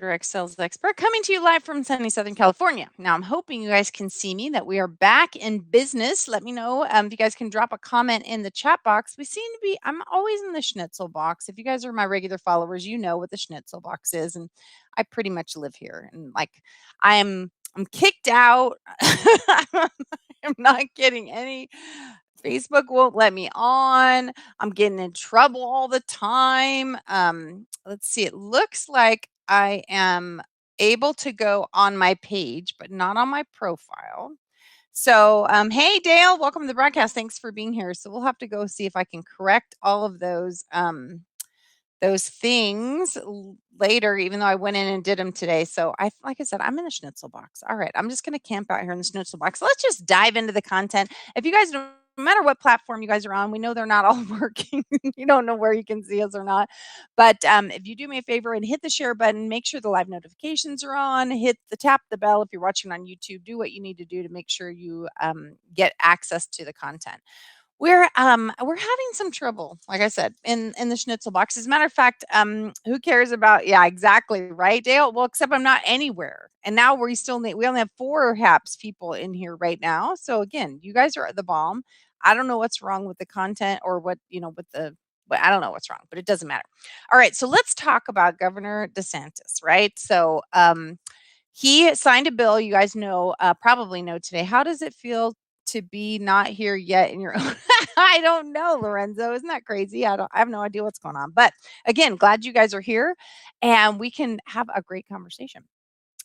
direct sales expert coming to you live from sunny Southern California. Now, I'm hoping you guys can see me, that we are back in business. Let me know if you guys can drop a comment in the chat box. We seem to be, I'm always in the schnitzel box. If you guys are my regular followers, you know what the schnitzel box is. And I pretty much live here. And like, I'm kicked out. I'm not getting any. Facebook won't let me on. I'm getting in trouble all the time. Let's see. It looks like I am able to go on my page, but not on my profile. So, hey, Dale, welcome to the broadcast. Thanks for being here. So we'll have to go see if I can correct all of those things later, even though I went in and did them today. So like I said, I'm in the schnitzel box. All right. I'm just going to camp out here in the schnitzel box. Let's just dive into the content. If you guys, no matter what platform you guys are on, we know they're not all working. You don't know where you can see us or not. But if you do me a favor and hit the share button, make sure the live notifications are on, tap the bell. If you're watching on YouTube, do what you need to do to make sure you get access to the content. We're having some trouble, like I said, in the schnitzel box. As a matter of fact, who cares about, yeah, exactly, right, Dale? Well, except I'm not anywhere. And now we only have 4 HAPS people in here right now. So again, you guys are the bomb. I don't know what's wrong with the content or what, but I don't know what's wrong, but it doesn't matter. All right, so let's talk about Governor DeSantis, right? So he signed a bill, you guys know, probably know today. How does it feel to be not here yet in your own? I don't know, Lorenzo. Isn't that crazy? I have no idea what's going on. But again, glad you guys are here and we can have a great conversation.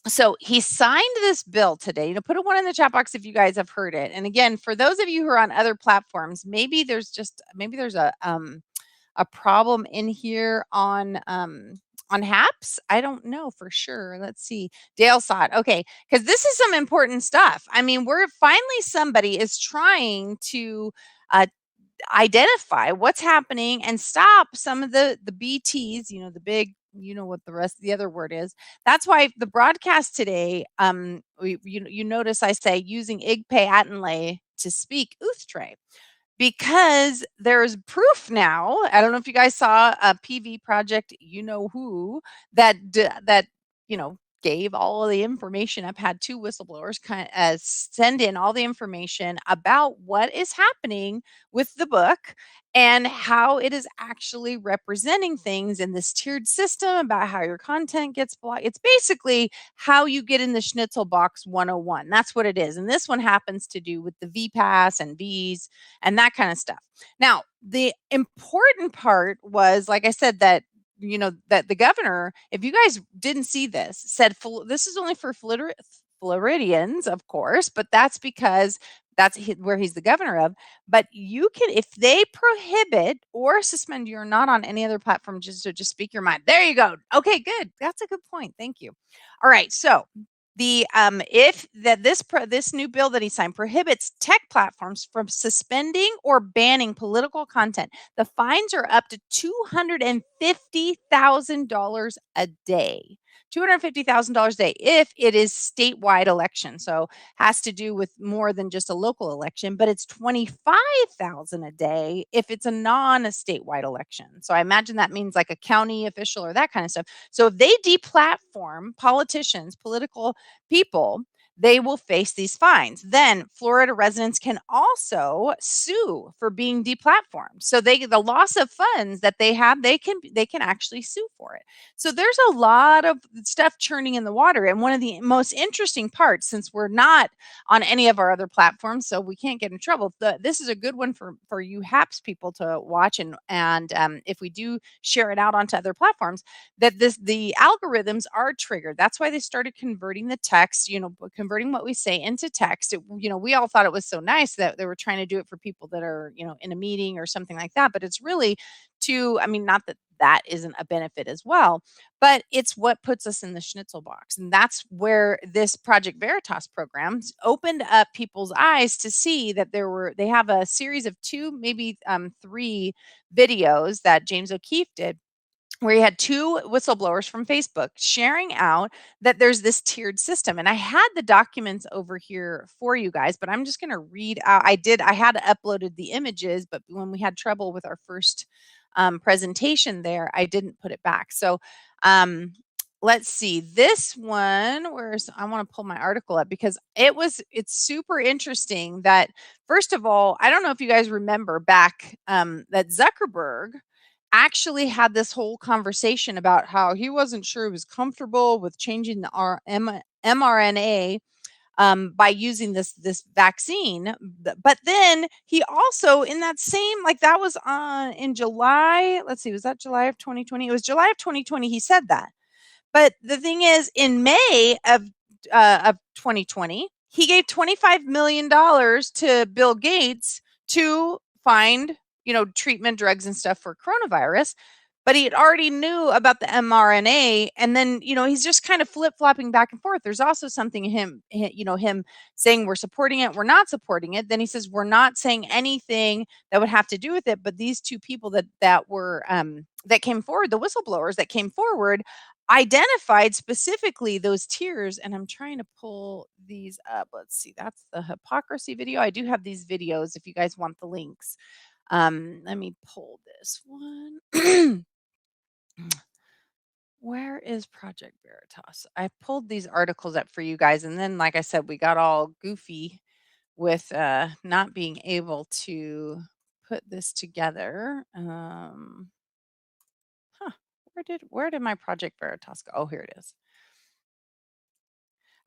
So he signed this bill today. Put a 1 in the chat box if you guys have heard it. And again, for those of you who are on other platforms, maybe there's a problem in here on HAPS. I don't know for sure. Let's see. Dale saw it. Okay, because this is some important stuff. I mean, somebody is trying to identify what's happening and stop some of the BTs, the big, what the rest of the other word is. That's why the broadcast today, you notice I say using Igpay AtinLay to speak Uthtray, because there's proof now. I don't know if you guys saw a PV project, who, that gave all of the information. I've had 2 whistleblowers send in all the information about what is happening with the book and how it is actually representing things in this tiered system, about how your content gets blocked. It's basically how you get in the schnitzel box 101. That's what it is. And this one happens to do with the VPass and Vs and that kind of stuff. Now, the important part was, like I said, that the governor, if you guys didn't see this, said this is only for Floridians, of course, but that's because that's where he's the governor of. But you can, if they prohibit or suspend, you're not on any other platform, just speak your mind. There you go. Okay, good. That's a good point. Thank you. All right. So this new bill that he signed prohibits tech platforms from suspending or banning political content. The fines are up to $250,000 a day. $250,000 a day if it is statewide election. So has to do with more than just a local election, but it's $25,000 a day if it's a non-statewide election. So I imagine that means like a county official or that kind of stuff. So if they deplatform politicians, political people, they will face these fines. Then Florida residents can also sue for being deplatformed. So the loss of funds that they have, they can actually sue for it. So there's a lot of stuff churning in the water. And one of the most interesting parts, since we're not on any of our other platforms, so we can't get in trouble, this is a good one for you HAPS people to watch. And if we do share it out onto other platforms, that the algorithms are triggered. That's why they started converting the text, converting what we say into text. We all thought it was so nice that they were trying to do it for people that are, in a meeting or something like that. But it's really not that isn't a benefit as well, but it's what puts us in the schnitzel box. And that's where this Project Veritas program opened up people's eyes to see that they have a series of 2, maybe 3 videos that James O'Keefe did, where he had 2 whistleblowers from Facebook sharing out that there's this tiered system. And I had the documents over here for you guys, but I'm just going to read out. I had uploaded the images, but when we had trouble with our first presentation there, I didn't put it back. So let's see, this one, where's I want to pull my article up because it's super interesting that, first of all, I don't know if you guys remember back that Zuckerberg actually had this whole conversation about how he wasn't sure he was comfortable with changing the mRNA by using this vaccine. But then he also, in that same, like, that was on in July. Let's see, was that July of 2020? It was July of 2020. He said that. But the thing is, in May of 2020, he gave $25 million to Bill Gates to find, treatment, drugs, and stuff for coronavirus. But he had already knew about the mRNA, and then, he's just kind of flip flopping back and forth. There's also something him saying we're supporting it, we're not supporting it. Then he says we're not saying anything that would have to do with it. But these two people that were that came forward, the whistleblowers that came forward, identified specifically those tiers. And I'm trying to pull these up. Let's see, that's the hypocrisy video. I do have these videos if you guys want the links. Let me pull this one. Where is Project Veritas? I pulled these articles up for you guys, and then, like I said, we got all goofy with not being able to put this together. Where did my Project Veritas go? Oh, here it is.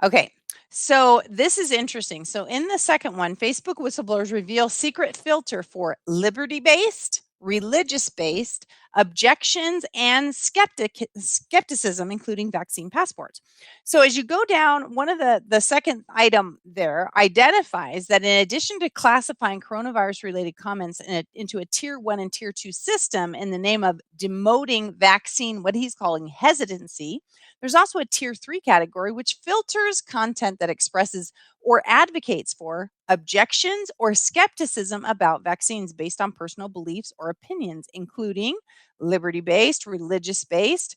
Okay, so this is interesting. So in the second one, Facebook whistleblowers reveal secret filter for liberty-based, religious-based objections and skepticism, including vaccine passports. So as you go down, one of the second item there identifies that in addition to classifying coronavirus-related comments into a tier 1 and tier 2 system in the name of demoting vaccine, what he's calling hesitancy, there's also a tier 3 category, which filters content that expresses or advocates for objections or skepticism about vaccines based on personal beliefs or opinions, including liberty-based, religious-based,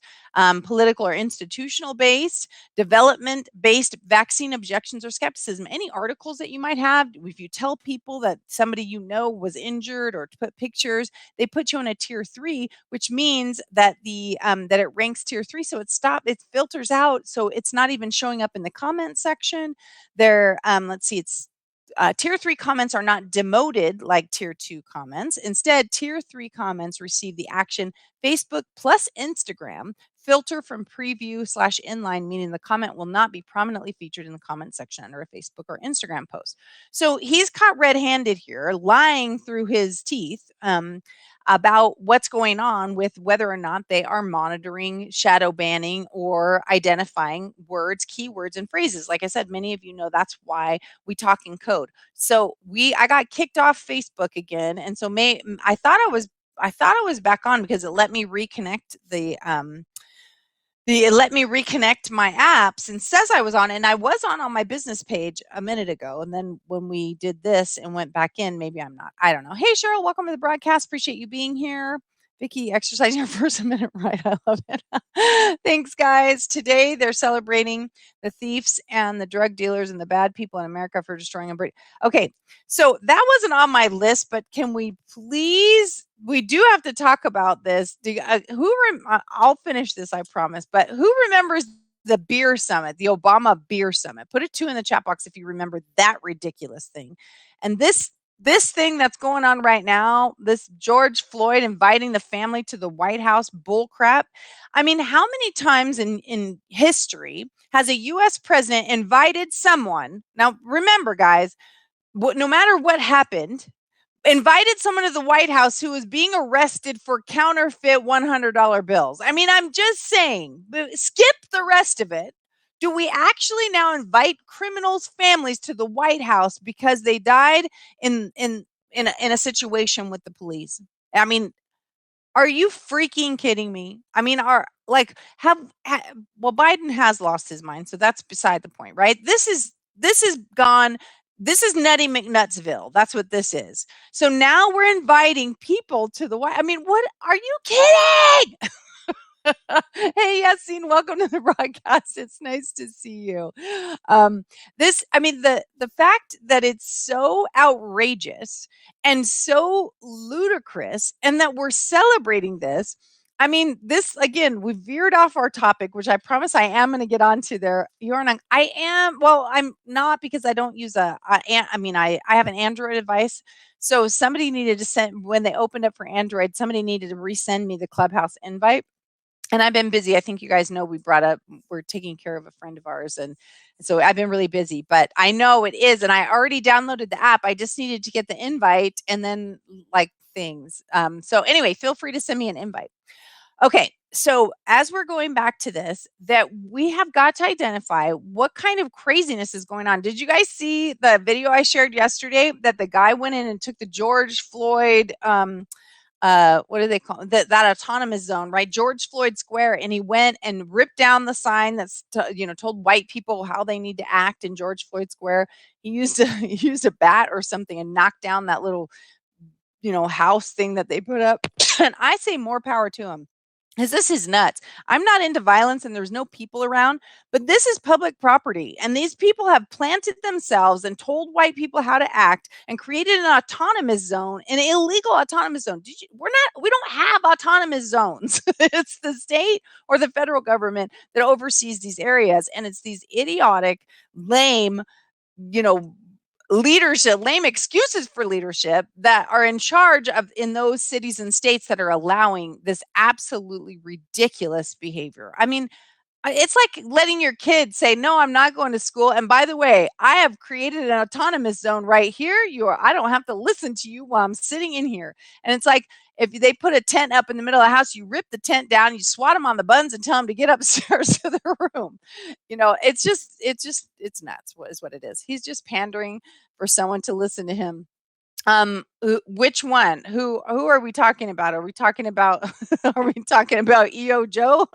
political or institutional-based, development-based vaccine objections or skepticism. Any articles that you might have, if you tell people that somebody was injured or to put pictures, they put you on a tier 3, which means that that it ranks tier 3. So it filters out, so it's not even showing up in the comment section. Let's see, it's tier 3 comments are not demoted like tier 2 comments. Instead, tier 3 comments receive the action Facebook plus Instagram filter from preview / inline, meaning the comment will not be prominently featured in the comment section under a Facebook or Instagram post. So he's caught red-handed here, lying through his teeth about what's going on with whether or not they are monitoring, shadow banning, or identifying words, keywords, and phrases. Like I said, many of you know that's why we talk in code. So I got kicked off Facebook again, and so I thought I was back on because it let me reconnect it let me reconnect my apps and says I was on, and I was on my business page a minute ago. And then when we did this and went back in, maybe I'm not. I don't know. Hey, Cheryl, welcome to the broadcast. Appreciate you being here. Vicky, exercising your first minute right. I love it. Thanks, guys. Today, they're celebrating the thieves and the drug dealers and the bad people in America for destroying them. Okay, so that wasn't on my list, but can we please, we do have to talk about this. I'll finish this, I promise, but who remembers the beer summit, the Obama beer summit? Put a 2 in the chat box if you remember that ridiculous thing. And this thing that's going on right now, this George Floyd inviting the family to the White House bullcrap. I mean, how many times in history has a U.S. president invited someone? Now, remember, guys, no matter what happened, invited someone to the White House who was being arrested for counterfeit $100 bills. I mean, I'm just saying, skip the rest of it. Do we actually now invite criminals' families to the White House because they died in a situation with the police? I mean, are you freaking kidding me? I mean, well, Biden has lost his mind, so that's beside the point, right? This is gone. This is Nutty McNutsville. That's what this is. So now we're inviting people to the White. I mean, what are you kidding? Hey, Yassine, welcome to the broadcast. It's nice to see you. The fact that it's so outrageous and so ludicrous, and that we're celebrating this. I mean, this again, we veered off our topic, which I promise I am going to get onto there. You're not, I am, well, I'm not because I don't use I mean, I have an Android device. So somebody needed to send, when they opened up for Android, somebody needed to resend me the Clubhouse invite. And I've been busy. I think you guys know we brought up, we're taking care of a friend of ours. And so I've been really busy, but I know it is. And I already downloaded the app. I just needed to get the invite and then like things. So anyway, feel free to send me an invite. Okay, so as we're going back to this, that we have got to identify what kind of craziness is going on. Did you guys see the video I shared yesterday that the guy went in and took the George Floyd what do they call it? That autonomous zone, right? George Floyd Square, and he went and ripped down the sign that's told white people how they need to act in George Floyd Square. He used he used a bat or something and knocked down that little house thing that they put up. And I say more power to him. Because this is nuts. I'm not into violence and there's no people around, but this is public property. And these people have planted themselves and told white people how to act and created an autonomous zone, an illegal autonomous zone. We don't have autonomous zones. It's the state or the federal government that oversees these areas. And it's these idiotic, lame, you know, leadership, lame excuses for leadership that are in charge of in those cities and states that are allowing this absolutely ridiculous behavior. I mean, it's like letting your kid say, "No, I'm not going to school. And by the way, I have created an autonomous zone right here. I don't have to listen to you while I'm sitting in here." And it's like if they put a tent up in the middle of the house, you rip the tent down, you swat them on the buns and tell them to get upstairs to their room. It's nuts. What is what it is. He's just pandering for someone to listen to him. Which one? Who are we talking about? Are we talking about are we talking about EO Joe,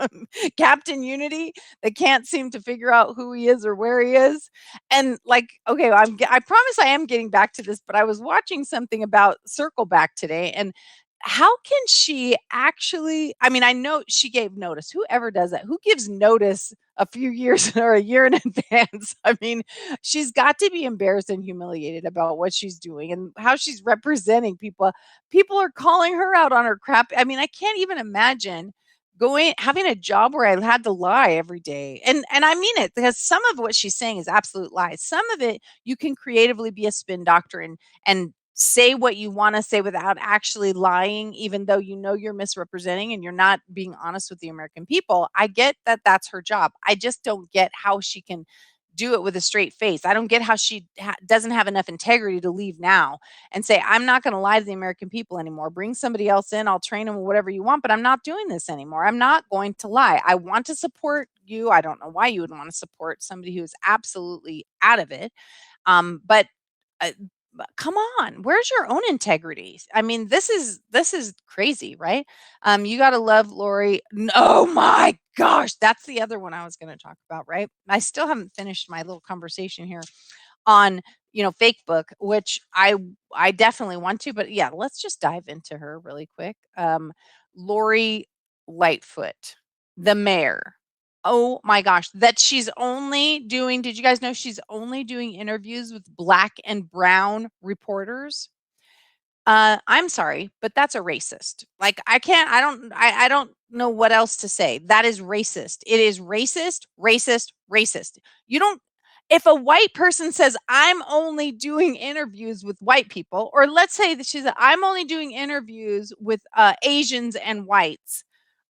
Captain Unity, that can't seem to figure out who he is or where he is? And like, okay, I promise I am getting back to this, but I was watching something about Circle Back today, and how can she actually, I mean, I know she gave notice. Whoever does that, who gives notice a few years or a year in advance? I mean, she's got to be embarrassed and humiliated about what she's doing and how she's representing people. People are calling her out on her crap. I mean, I can't even imagine having a job where I had to lie every day. And I mean it, because some of what she's saying is absolute lies. Some of it you can creatively be a spin doctor and say what you want to say without actually lying, even though you're misrepresenting and you're not being honest with the American people. I get that that's her job. I just don't get how she can do it with a straight face. I don't get how she doesn't have enough integrity to leave now and say, "I'm not going to lie to the American people anymore. Bring somebody else in. I'll train them whatever you want, but I'm not doing this anymore. I'm not going to lie. I want to support you. I don't know why you would want to support somebody who is absolutely out of it. But uh, come on, where's your own integrity? I mean, this is crazy, right? You got to love Lori. Oh my gosh, that's the other one I was going to talk about, right? I still haven't finished my little conversation here on fake book, which I definitely want to, but yeah, let's just dive into her really quick. Lori Lightfoot, the mayor. Oh my gosh, that she's only doing, did you guys know she's only doing interviews with black and brown reporters? I'm sorry, but that's a racist. Like I don't know what else to say. That is racist. It is racist, racist, racist. You don't If a white person says I'm only doing interviews with white people, or let's say that she said I'm only doing interviews with Asians and whites,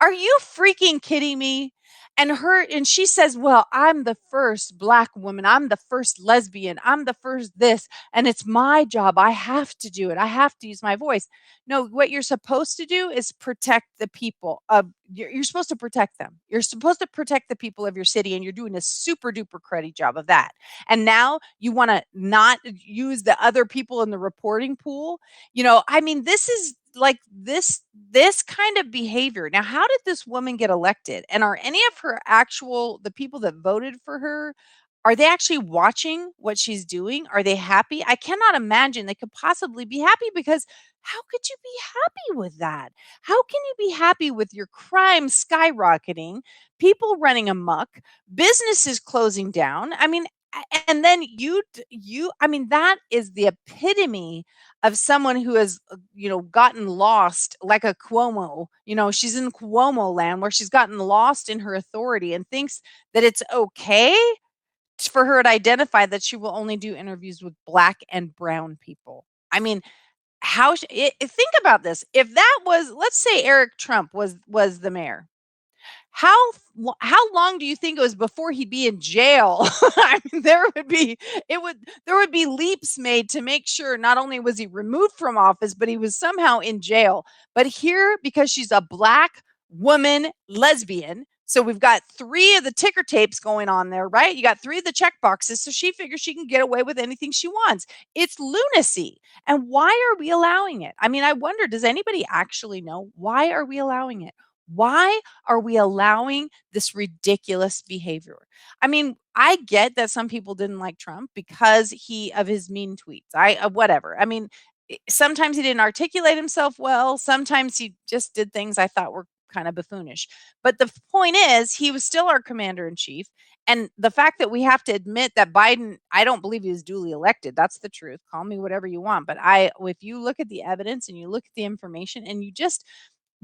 are you freaking kidding me? And she says, "Well, I'm the first black woman. I'm the first lesbian. I'm the first this, and it's my job. I have to do it. I have to use my voice." No, what you're supposed to do is protect the people of you're supposed to protect them. You're supposed to protect the people of your city, and you're doing a super duper cruddy job of that. And now you want to not use the other people in the reporting pool. I mean, this is like this kind of behavior. Now, how did this woman get elected? And are any of the people that voted for her, are they actually watching what she's doing? Are they happy? I cannot imagine they could possibly be happy, because how could you be happy with that? How can you be happy with your crime skyrocketing, people running amok, businesses closing down? I mean, And then I mean, that is the epitome of someone who has, gotten lost like a Cuomo. She's in Cuomo land where she's gotten lost in her authority and thinks that it's okay for her to identify that she will only do interviews with black and brown people. I mean, think about this. If that was, let's say Eric Trump was the mayor, how long do you think it was before he'd be in jail? I mean, there would be leaps made to make sure not only was he removed from office, but he was somehow in jail. But here, because she's a black woman lesbian, so we've got 3 of the ticker tapes going on there, right? You got 3 of the check boxes, so she figures she can get away with anything she wants. It's lunacy. And why are we allowing it? I mean, I wonder, does anybody actually know why are we allowing it? Why are we allowing this ridiculous behavior? I mean, I get that some people didn't like Trump because of his mean tweets. Whatever. I mean, sometimes he didn't articulate himself well. Sometimes he just did things I thought were kind of buffoonish. But the point is, he was still our commander in chief. And the fact that we have to admit that Biden, I don't believe he was duly elected. That's the truth. Call me whatever you want. But if you look at the evidence and you look at the information and you just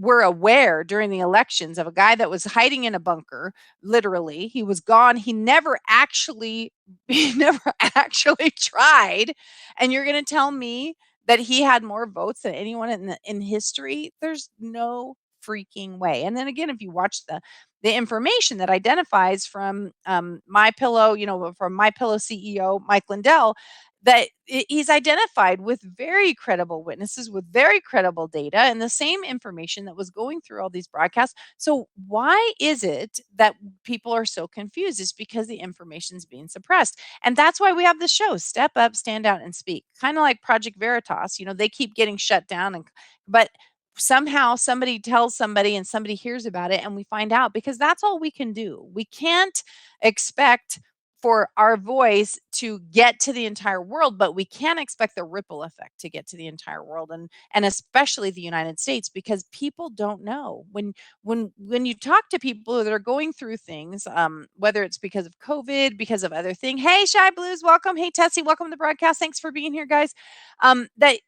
were aware during the elections of a guy that was hiding in a bunker. Literally, he was gone. He never actually he never actually tried. And you're going to tell me that he had more votes than anyone in history? There's no freaking way. And then again, if you watch the information that identifies from My Pillow, from My Pillow CEO Mike Lindell, that he's identified with very credible witnesses, with very credible data, and the same information that was going through all these broadcasts. So why is it that people are so confused? It's because the information is being suppressed. And that's why we have the show, Step Up, Stand Out, and Speak. Kind of like Project Veritas. They keep getting shut down, but somehow somebody tells somebody and somebody hears about it and we find out, because that's all we can do. We can't expect for our voice to get to the entire world, but we can expect the ripple effect to get to the entire world, and especially the United States, because people don't know. When you talk to people that are going through things, whether it's because of COVID, because of other things. Hey, Shy Blues, welcome. Hey, Tessie, welcome to the broadcast. Thanks for being here, guys. That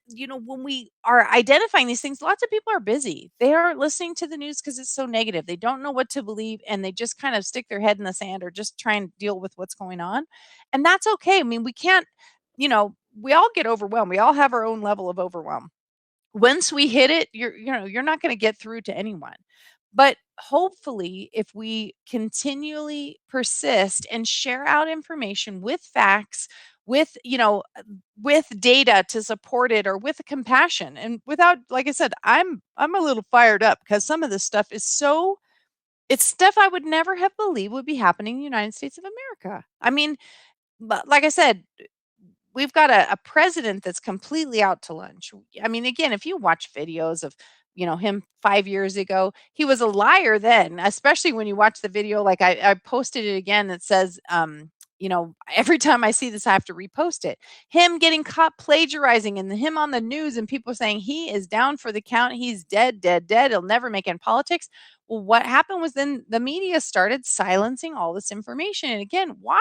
when we are identifying these things, lots of people are busy. They are listening to the news because it's so negative. They don't know what to believe, and they just kind of stick their head in the sand or just try and deal with what's going on. And that's okay. I mean, we can't, we all get overwhelmed. We all have our own level of overwhelm. Once we hit it, you're not going to get through to anyone. But hopefully, if we continually persist and share out information with facts, with data to support it, or with compassion, and without, like I said, I'm a little fired up because some of this stuff it's stuff I would never have believed would be happening in the United States of America. I mean, but like I said, we've got a president that's completely out to lunch. I mean, again, if you watch videos of, him 5 years ago, he was a liar then, especially when you watch the video. Like I posted it again that says, every time I see this, I have to repost it. Him getting caught plagiarizing and him on the news and people saying he is down for the count. He's dead, dead, dead. He'll never make it in politics. Well, what happened was then the media started silencing all this information. And again, go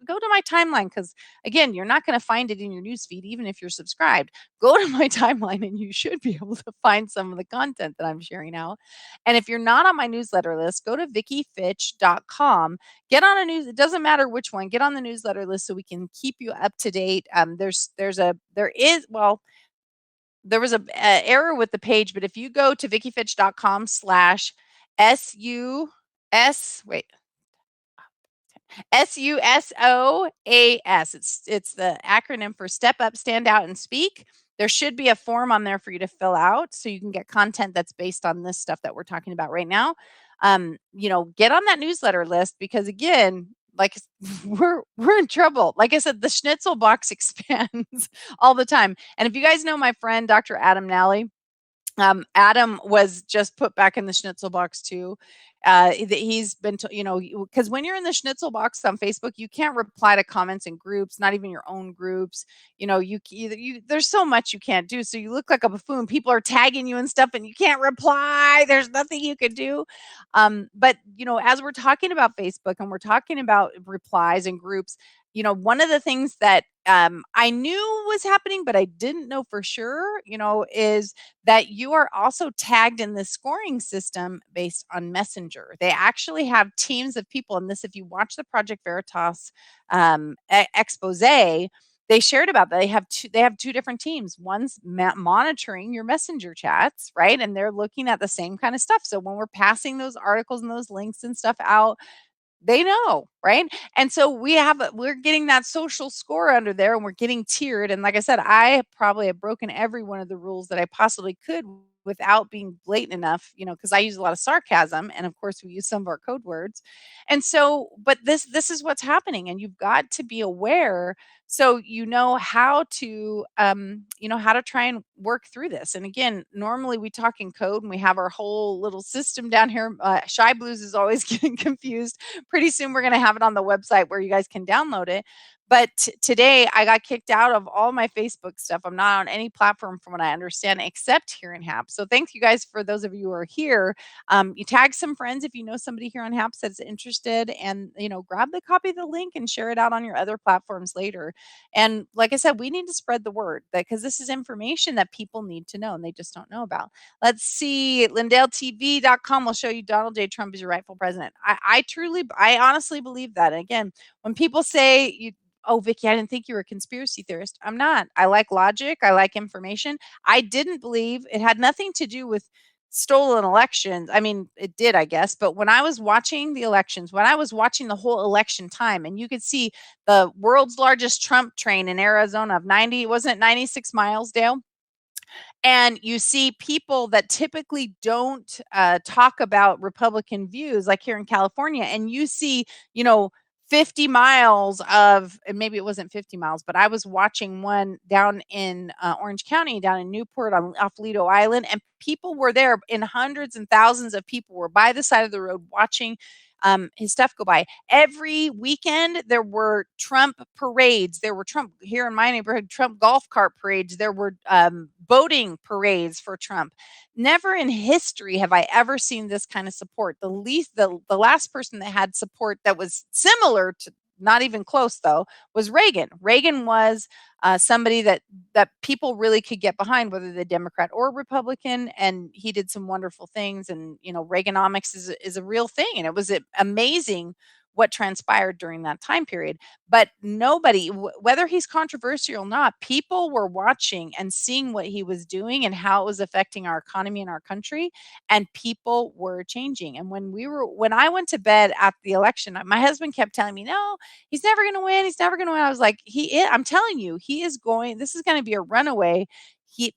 to my timeline, because again, you're not going to find it in your newsfeed, even if you're subscribed. Go to my timeline and you should be able to find some of the content that I'm sharing out. And if you're not on my newsletter list, go to VickiFitch.com. Get on a news. It doesn't matter which one. Get on the newsletter list so we can keep you up to date. There was a error with the page, but if you go to VickiFitch.com/SUS, wait, SUSOAS. It's the acronym for Step Up, Stand Out, and Speak. There should be a form on there for you to fill out so you can get content that's based on this stuff that we're talking about right now. Get on that newsletter list, because again, like we're in trouble. Like I said, the schnitzel box expands all the time. And if you guys know my friend Dr. Adam Nally, Adam was just put back in the schnitzel box too. He's been, because when you're in the schnitzel box on Facebook, you can't reply to comments in groups, not even your own groups. There's so much you can't do. So you look like a buffoon. People are tagging you and stuff, and you can't reply. There's nothing you can do. But as we're talking about Facebook and we're talking about replies and groups, one of the things that I knew was happening, but I didn't know for sure, is that you are also tagged in the scoring system based on Messenger. They actually have teams of people, and this, if you watch the Project Veritas expose, they shared about that. They have two different teams. One's monitoring your Messenger chats, right, and they're looking at the same kind of stuff. So when we're passing those articles and those links and stuff out, they know, right? And so we're getting that social score under there, and we're getting tiered. And like I said, I probably have broken every one of the rules that I possibly could without being blatant enough, because I use a lot of sarcasm, and of course we use some of our code words. And so, but this is what's happening, and you've got to be aware, so how to try and work through this. And again, normally we talk in code and we have our whole little system down here. Shy Blues is always getting confused. Pretty soon we're going to have it on the website where you guys can download it. But today I got kicked out of all my Facebook stuff. I'm not on any platform from what I understand except here in HAP. So thank you guys, for those of you who are here. You tag some friends if you know somebody here on HAPS that's interested, and grab the copy of the link and share it out on your other platforms later. And like I said, we need to spread the word, because this is information that people need to know and they just don't know about. Let's see. LindaleTV.com will show you Donald J. Trump is your rightful president. I honestly believe that. And again, when people say oh, Vicky, I didn't think you were a conspiracy theorist. I'm not. I like logic. I like information. I didn't believe it had nothing to do with stolen elections. I mean, it did, I guess. But when I was watching the elections, when I was watching the whole election time, and you could see the world's largest Trump train in Arizona of 90, wasn't it 96 miles, Dale? And you see people that typically don't talk about Republican views, like here in California, and you see, 50 miles of, and maybe it wasn't 50 miles, but I was watching one down in Orange County, down in Newport off Lido Island, and people were there in hundreds and thousands of people were by the side of the road watching his stuff go by. Every weekend, there were Trump parades. There were Trump here in my neighborhood, Trump golf cart parades. There were boating parades for Trump. Never in history have I ever seen this kind of support. The last person that had support that was similar to, not even close though, was Reagan. Reagan was somebody that people really could get behind, whether they're Democrat or Republican, and he did some wonderful things. And Reaganomics is a real thing, and it was amazing what transpired during that time period. But nobody, whether he's controversial or not, people were watching and seeing what he was doing and how it was affecting our economy and our country, and people were changing. And when I went to bed at the election, my husband kept telling me, no, he's never going to win. He's never going to win. I was like, I'm telling you, this is going to be a runaway.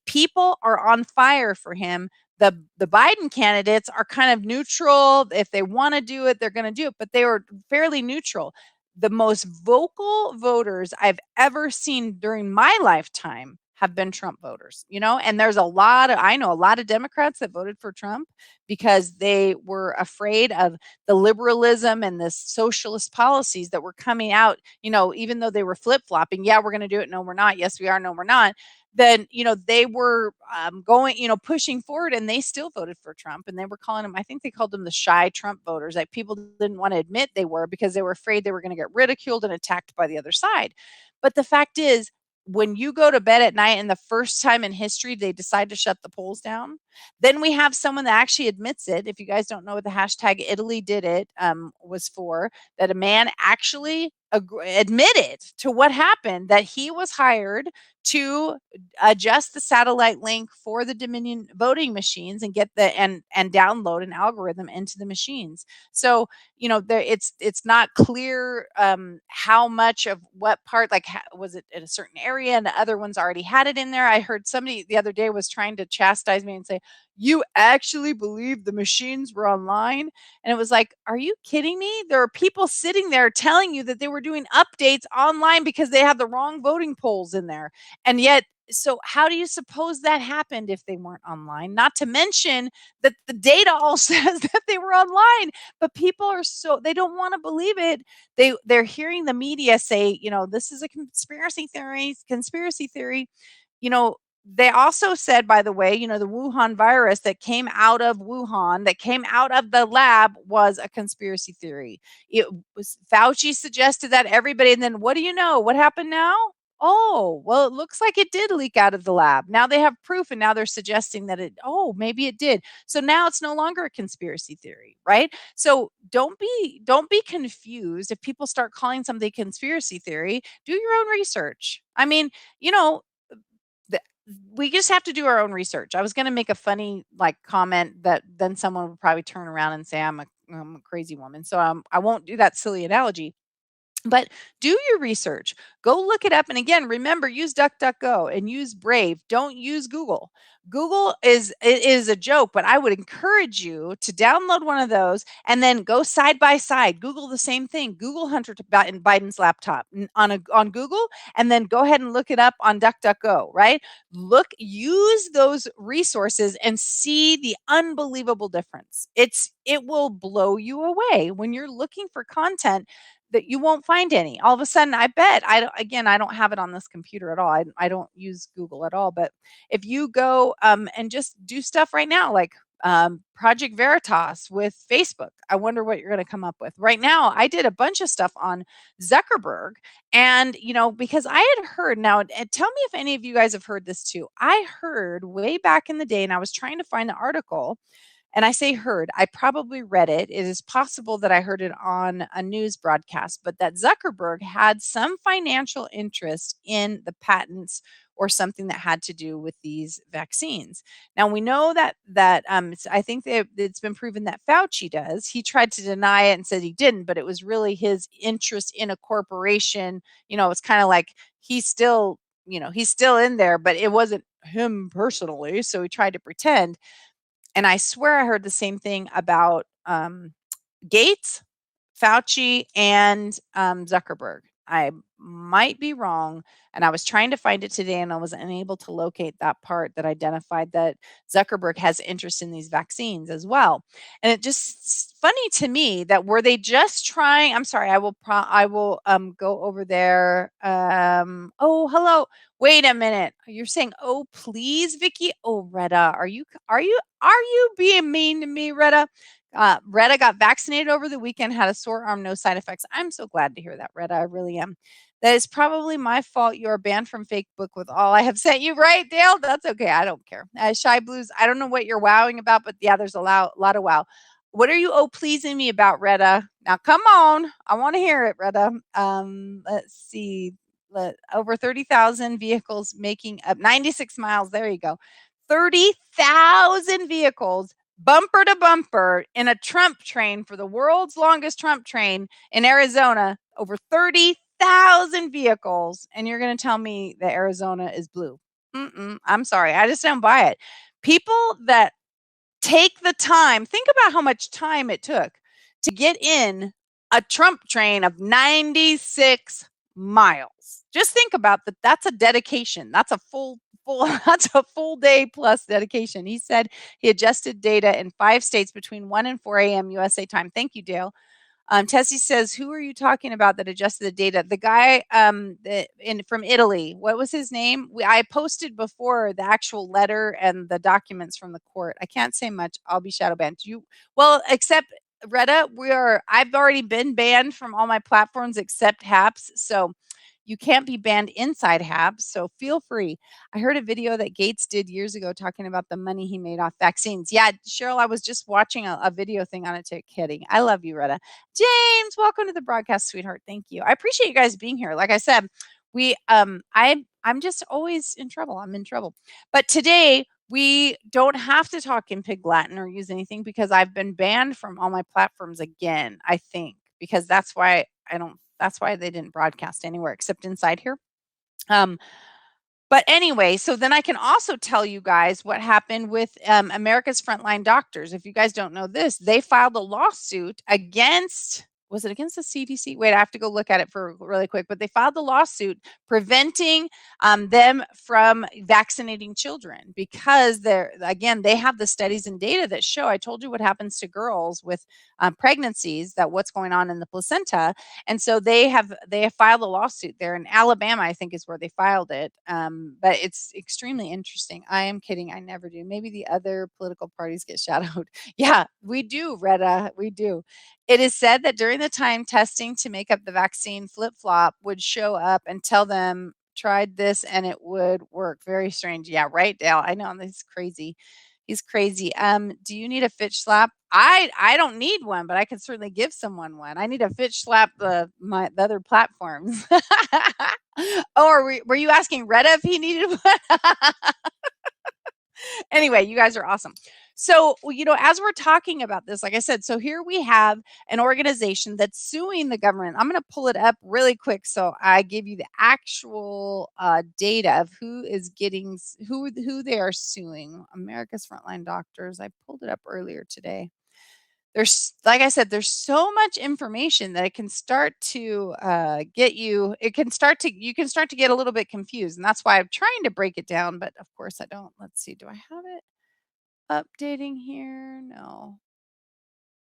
People are on fire for him. The Biden candidates are kind of neutral. If they want to do it, they're going to do it, but they were fairly neutral. The most vocal voters I've ever seen during my lifetime have been Trump voters, and I know a lot of Democrats that voted for Trump because they were afraid of the liberalism and the socialist policies that were coming out, even though they were flip-flopping. Yeah, we're going to do it. No, we're not. Yes, we are. No, we're not. Then they were going, pushing forward, and they still voted for Trump. And they were calling him, I think they called them the shy Trump voters. Like, people didn't want to admit they were, because they were afraid they were going to get ridiculed and attacked by the other side. But the fact is, when you go to bed at night and the first time in history they decide to shut the polls down, then we have someone that actually admits it. If you guys don't know what the hashtag Italy did it was for, that a man actually admitted to what happened, that he was hired to adjust the satellite link for the Dominion voting machines and get and download an algorithm into the machines. So it's not clear how much of what part, like was it in a certain area and the other ones already had it in there. I heard somebody the other day was trying to chastise me and say, you actually believe the machines were online? And it was like, are you kidding me? There are people sitting there telling you that they were doing updates online because they had the wrong voting polls in there. And yet, so how do you suppose that happened if they weren't online? Not to mention that the data all says that they were online, but people are they don't want to believe it. They're hearing the media say, this is a conspiracy theory. You know, they also said, by the way, the Wuhan virus that came out of Wuhan, that came out of the lab, was a conspiracy theory. It was Fauci suggested that, everybody, and then what do you know? What happened now? Oh, well, it looks like it did leak out of the lab. Now they have proof, and now they're suggesting that maybe it did. So now it's no longer a conspiracy theory, right? So don't be confused if people start calling something conspiracy theory. Do your own research. I mean, you know, we just have to do our own research. I was going to make a funny comment that then someone would probably turn around and say I'm a crazy woman. So I won't do that silly analogy. But do your research. Go look it up. And again, remember, use DuckDuckGo and use Brave. Don't use Google. Google is a joke, but I would encourage you to download one of those and then go side by side. Google the same thing. Google Hunter Biden's laptop on Google, and then go ahead and look it up on DuckDuckGo, right? Use those resources and see the unbelievable difference. It will blow you away when you're looking for content that you won't find any. All of a sudden, I bet I don't have it on this computer at all. I don't use Google at all. But if you go and just do stuff right now, like Project Veritas with Facebook, I wonder what you're going to come up with. Right now, I did a bunch of stuff on Zuckerberg, and because I had heard. Now, and tell me if any of you guys have heard this too. I heard way back in the day, and I was trying to find the article. And I say heard, I probably read it. It is possible that I heard it on a news broadcast, but that Zuckerberg had some financial interest in the patents or something that had to do with these vaccines. Now we know that I think it's been proven that Fauci does. He tried to deny it and said he didn't, but it was really his interest in a corporation. It's kind of like he's still in there, but it wasn't him personally. So he tried to pretend. And I swear I heard the same thing about Gates, Fauci, and Zuckerberg. I might be wrong, and I was trying to find it today, and I was unable to locate that part that identified that Zuckerberg has interest in these vaccines as well. And it just funny to me that were they just trying? I'm sorry, I will go over there. Oh, hello. Wait a minute. You're saying, "Oh, please, Vicky." Oh, Retta, are you being mean to me, Retta? Retta got vaccinated over the weekend, had a sore arm, no side effects. I'm so glad to hear that, Retta. I really am. That is probably my fault. You are banned from Facebook with all I have sent you, right, Dale? That's okay. I don't care. Shy Blues, I don't know what you're wowing about, but yeah, there's a lot of wow. What are you pleasing me about, Retta? Now, come on. I want to hear it, Retta. Let's see. Over 30,000 vehicles making up 96 miles. There you go. 30,000 vehicles bumper to bumper in a Trump train for the world's longest Trump train in Arizona. Over 30,000 vehicles. And you're going to tell me that Arizona is blue. I'm sorry. I just don't buy it. People that take the time, think about how much time it took to get in a Trump train of 96 miles. Just think about that. That's a dedication. That's a full that's a full day plus dedication. He said he adjusted data in 5 states between 1 and 4 a.m. USA time. Thank you, Dale. Tessie says, who are you talking about that adjusted the data? The guy from Italy. What was his name? I posted before the actual letter and the documents from the court. I can't say much. I'll be shadow banned. Except Retta, I've already been banned from all my platforms except Haps. So you can't be banned inside Habs, so feel free. I heard a video that Gates did years ago talking about the money he made off vaccines. Yeah, Cheryl, I was just watching a video thing on it. Kidding. I love you, Retta. James, welcome to the broadcast, sweetheart. Thank you. I appreciate you guys being here. Like I said, I'm just always in trouble. I'm in trouble. But today we don't have to talk in Pig Latin or use anything because I've been banned from all my platforms again, I think, because that's why they didn't broadcast anywhere except inside here. But anyway, so then I can also tell you guys what happened with America's Frontline Doctors. If you guys don't know this, they filed a lawsuit against, was it against the CDC? Wait, I have to go look at it for really quick. But they filed the lawsuit preventing them from vaccinating children because they have the studies and data that show. I told you what happens to girls with pregnancies, that what's going on in the placenta, and so they have filed a lawsuit there in Alabama, I think is where they filed it. But it's extremely interesting. I am kidding. I never do. Maybe the other political parties get shadowed. Yeah, we do, Retta. We do. It is said that during the time testing to make up the vaccine, flip flop would show up and tell them, tried this and it would work. Very strange. Yeah, right, Dale. I know he's crazy. He's crazy. Do you need a fitch slap? I don't need one, but I can certainly give someone one. I need a fitch slap the other platforms. Oh, were you asking Retta if he needed one? Anyway, you guys are awesome. So, as we're talking about this, like I said, so here we have an organization that's suing the government. I'm going to pull it up really quick so I give you the actual data of who is getting who they are suing. America's Frontline Doctors. I pulled it up earlier today. There's, like I said, there's so much information that it can start to get you. You can start to get a little bit confused, and that's why I'm trying to break it down. But of course, I don't. Let's see. Do I have it updating here? No.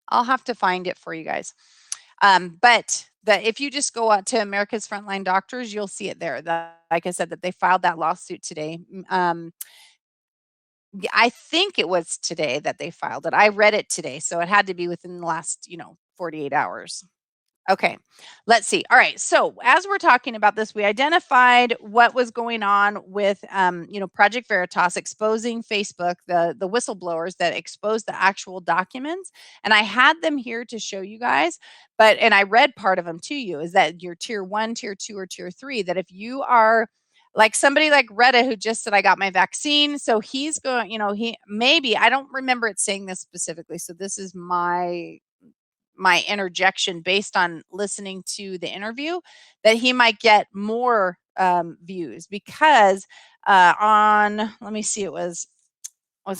I'll have to find it for you guys. But if you just go out to America's Frontline Doctors, you'll see it there. Like I said, that they filed that lawsuit today. I think it was today that they filed it. I read it today, so it had to be within the last, 48 hours. Okay, let's see. All right. So as we're talking about this, we identified what was going on with, Project Veritas exposing Facebook, the whistleblowers that exposed the actual documents, and I had them here to show you guys. And I read part of them to you. Is that your tier 1, tier 2, or tier 3? That if you are like somebody like Retta who just said I got my vaccine, so he's going. He maybe I don't remember it saying this specifically. So this is my interjection based on listening to the interview, that he might get more views because on, let me see, was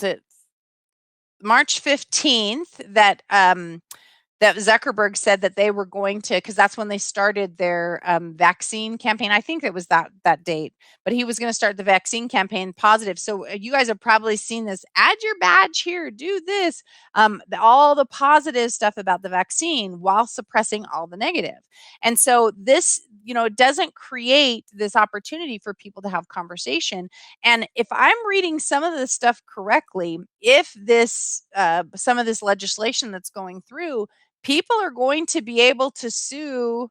it March 15th that Zuckerberg said that they were going to, because that's when they started their vaccine campaign. I think it was that date, but he was going to start the vaccine campaign positive. So you guys have probably seen this. Add your badge here. Do this. All the positive stuff about the vaccine while suppressing all the negative. And so this, doesn't create this opportunity for people to have conversation. And if I'm reading some of this stuff correctly, if this some of this legislation that's going through, people are going to be able to sue.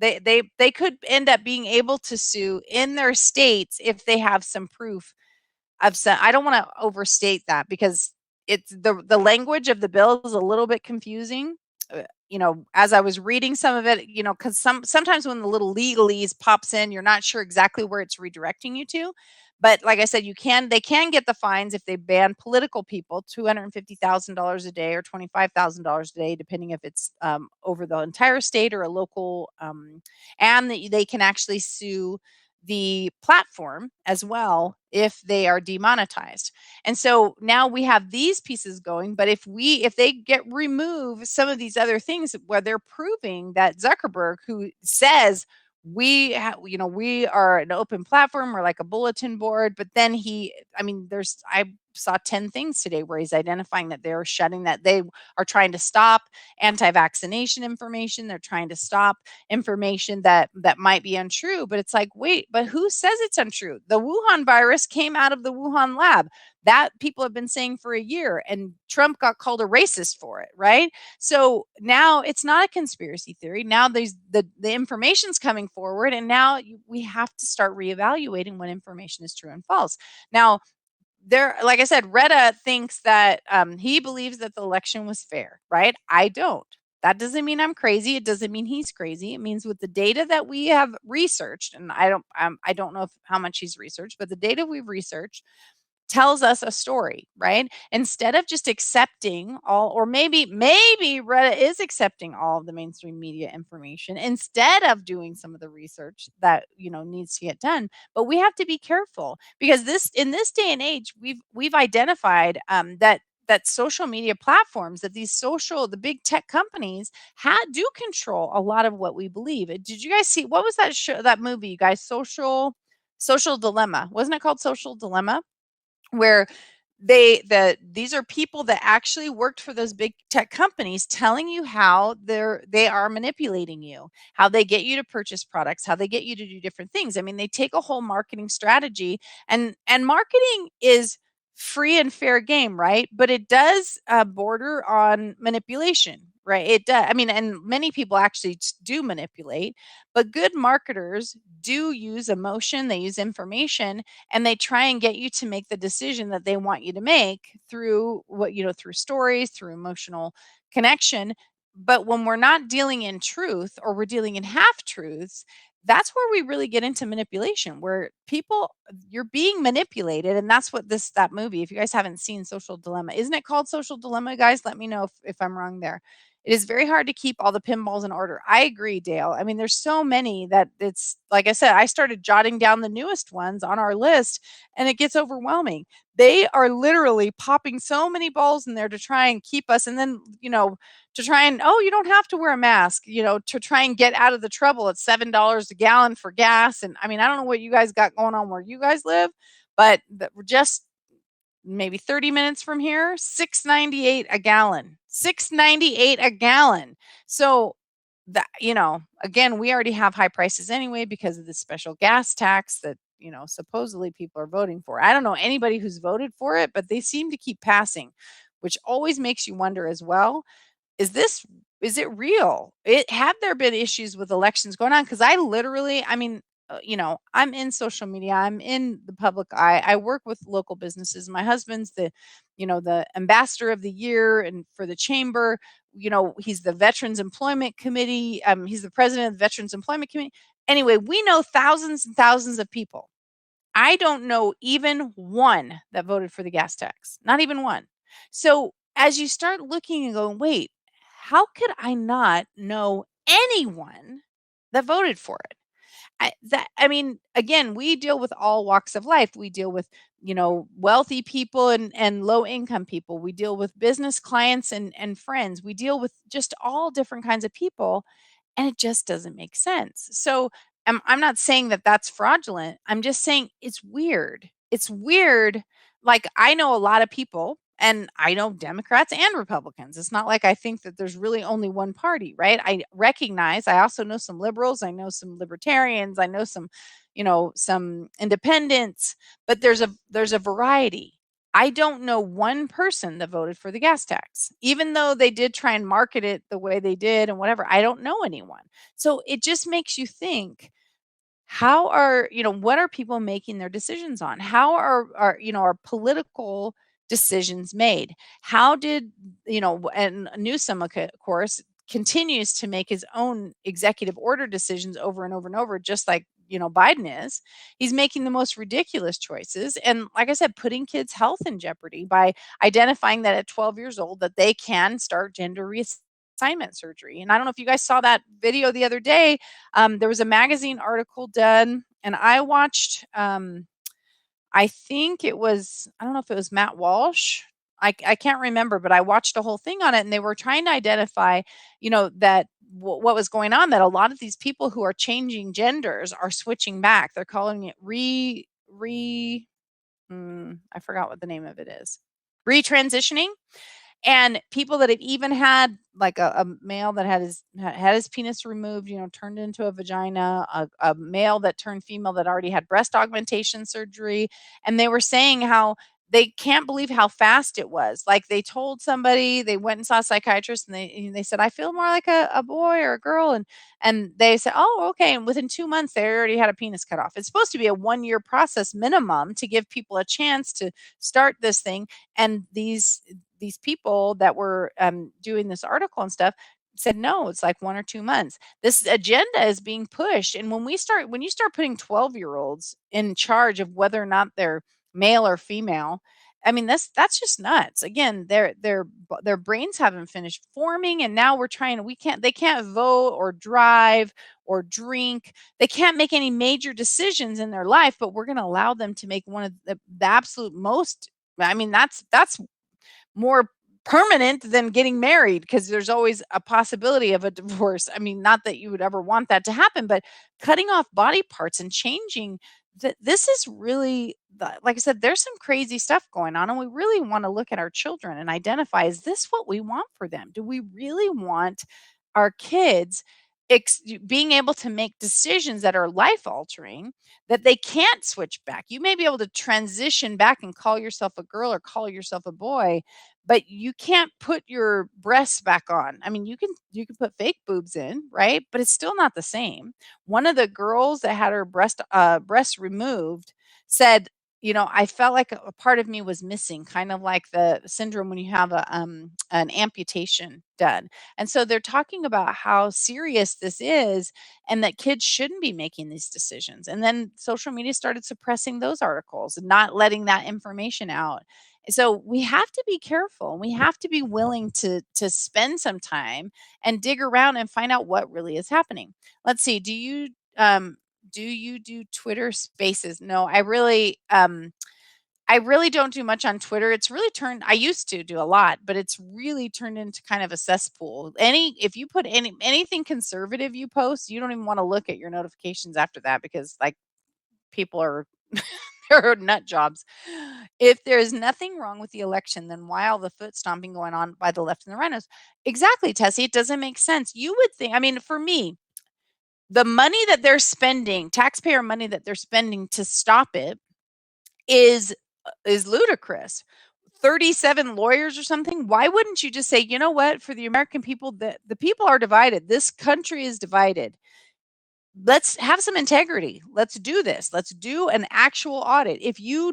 They could end up being able to sue in their states if they have some proof of some. I don't want to overstate that because it's the language of the bill is a little bit confusing. As I was reading some of it, because sometimes when the little legalese pops in, you're not sure exactly where it's redirecting you to. But like I said, they can get the fines if they ban political people, $250,000 a day or $25,000 a day, depending if it's over the entire state or a local. And they can actually sue the platform as well if they are demonetized. And so now we have these pieces going, but if they remove some of these other things where they're proving that Zuckerberg, who says we are an open platform, we're like a bulletin board, but then I saw 10 things today where he's identifying that they're shutting, that they are trying to stop anti-vaccination information, they're trying to stop information that might be untrue. But it's like, wait, but who says it's untrue? The Wuhan virus came out of the Wuhan lab. That people have been saying for a year, and Trump got called a racist for it, right? So now it's not a conspiracy theory. Now the information's coming forward, and now we have to start reevaluating what information is true and false. Now, like I said, Retta thinks that he believes that the election was fair, right? I don't. That doesn't mean I'm crazy. It doesn't mean he's crazy. It means with the data that we have researched, and I don't know how much he's researched, but the data we've researched tells us a story, right? Instead of just accepting all, or maybe Reddit is accepting all of the mainstream media information instead of doing some of the research that needs to get done. But we have to be careful because in this day and age, we've identified that that social media platforms, that the big tech companies do control a lot of what we believe. Did you guys see, what was that show, that movie, you guys, Social Dilemma? Wasn't it called Social Dilemma? Where these are people that actually worked for those big tech companies telling you how they are manipulating you, how they get you to purchase products, how they get you to do different things. I mean, they take a whole marketing strategy, and marketing is free and fair game, right? But it does border on manipulation, right? It does. I mean, and many people actually do manipulate, but good marketers do use emotion, they use information, and they try and get you to make the decision that they want you to make through through stories, through emotional connection. But when we're not dealing in truth, or we're dealing in half truths, that's where we really get into manipulation, where you're being manipulated. And that's what that movie, if you guys haven't seen Social Dilemma, isn't it called Social Dilemma, guys? Let me know if I'm wrong there. It is very hard to keep all the pinballs in order. I agree, Dale. I mean, there's so many that it's like I said, I started jotting down the newest ones on our list, and it gets overwhelming. They are literally popping so many balls in there to try and keep us, and then, to try and, oh, you don't have to wear a mask, to try and get out of the trouble at $7 a gallon for gas. And I mean, I don't know what you guys got going on where you guys live, but we're just maybe 30 minutes from here, $6.98 a gallon. $6.98 a gallon. So that, again, we already have high prices anyway because of the special gas tax that, supposedly people are voting for. I don't know anybody who's voted for it, but they seem to keep passing, which always makes you wonder as well, is it real? Have there been issues with elections going on? Because I mean, I'm in social media, I'm in the public eye, I work with local businesses. My husband's the ambassador of the year and for the chamber. He's the Veterans Employment Committee. He's the president of the Veterans Employment Committee. Anyway, we know thousands and thousands of people. I don't know even one that voted for the gas tax, not even one. So as you start looking and going, wait, how could I not know anyone that voted for it? I mean, again, we deal with all walks of life. We deal with, wealthy people and low income people. We deal with business clients and friends. We deal with just all different kinds of people, and it just doesn't make sense. So I'm not saying that that's fraudulent. I'm just saying it's weird. It's weird. Like, I know a lot of people, and I know Democrats and Republicans. It's not like I think that there's really only one party, right? I also know some liberals, I know some libertarians, I know some independents, but there's a variety. I don't know one person that voted for the gas tax, even though they did try and market it the way they did and whatever. I don't know anyone. So it just makes you think, what are people making their decisions on? How are political decisions made? How did, and Newsom, of course, continues to make his own executive order decisions over and over and over, just like, Biden is. He's making the most ridiculous choices. And like I said, putting kids' health in jeopardy by identifying that at 12 years old that they can start gender reassignment surgery. And I don't know if you guys saw that video the other day. There was a magazine article done, and I watched, I think it was, I don't know if it was Matt Walsh. I can't remember, but I watched a whole thing on it, and they were trying to identify, that what was going on, that a lot of these people who are changing genders are switching back. They're calling it I forgot what the name of it is. Retransitioning. And people that have even had, like, a male that had his penis removed, turned into a vagina, a male that turned female that already had breast augmentation surgery. And they were saying how they can't believe how fast it was. Like, they told somebody, they went and saw a psychiatrist, and they said, I feel more like a boy or a girl. And they said, oh, okay. And within 2 months, they already had a penis cut off. It's supposed to be a 1-year process minimum to give people a chance to start this thing. And these people that were doing this article and stuff said, no, it's like 1 or 2 months. This agenda is being pushed. And when you start putting 12-year-olds in charge of whether or not they're male or female, I mean, that's just nuts. Again, their brains haven't finished forming, and now they can't vote or drive or drink. They can't make any major decisions in their life, but we're going to allow them to make one of the absolute most, I mean, that's more permanent than getting married because there's always a possibility of a divorce. I mean, not that you would ever want that to happen, but cutting off body parts and changing this is really like I said, there's some crazy stuff going on, and we really want to look at our children and identify, is this what we want for them? Do we really want our kids being able to make decisions that are life altering, that they can't switch back? You may be able to transition back and call yourself a girl or call yourself a boy, but you can't put your breasts back on. I mean, you can put fake boobs in, right? But it's still not the same. One of the girls that had her breasts removed said, I felt like a part of me was missing, kind of like the syndrome when you have an amputation done. And so they're talking about how serious this is and that kids shouldn't be making these decisions. And then social media started suppressing those articles and not letting that information out. So we have to be careful. We have to be willing to spend some time and dig around and find out what really is happening. Let's see. Do you do Twitter Spaces? No, I really don't do much on Twitter. It's really turned I used to do a lot, but it's really turned into kind of a cesspool. If you put anything conservative you post, you don't even want to look at your notifications after that because like people are they're nut jobs. If there is nothing wrong with the election, then why all the foot stomping going on by the left and the rhinos? Exactly, Tessie. It doesn't make sense. You would think, I mean, for me, the money that they're spending, taxpayer money that they're spending to stop it is ludicrous. 37 lawyers or something. Why wouldn't you just say, you know what, for the American people, the people are divided. This country is divided. Let's have some integrity. Let's do this. Let's do an actual audit. If you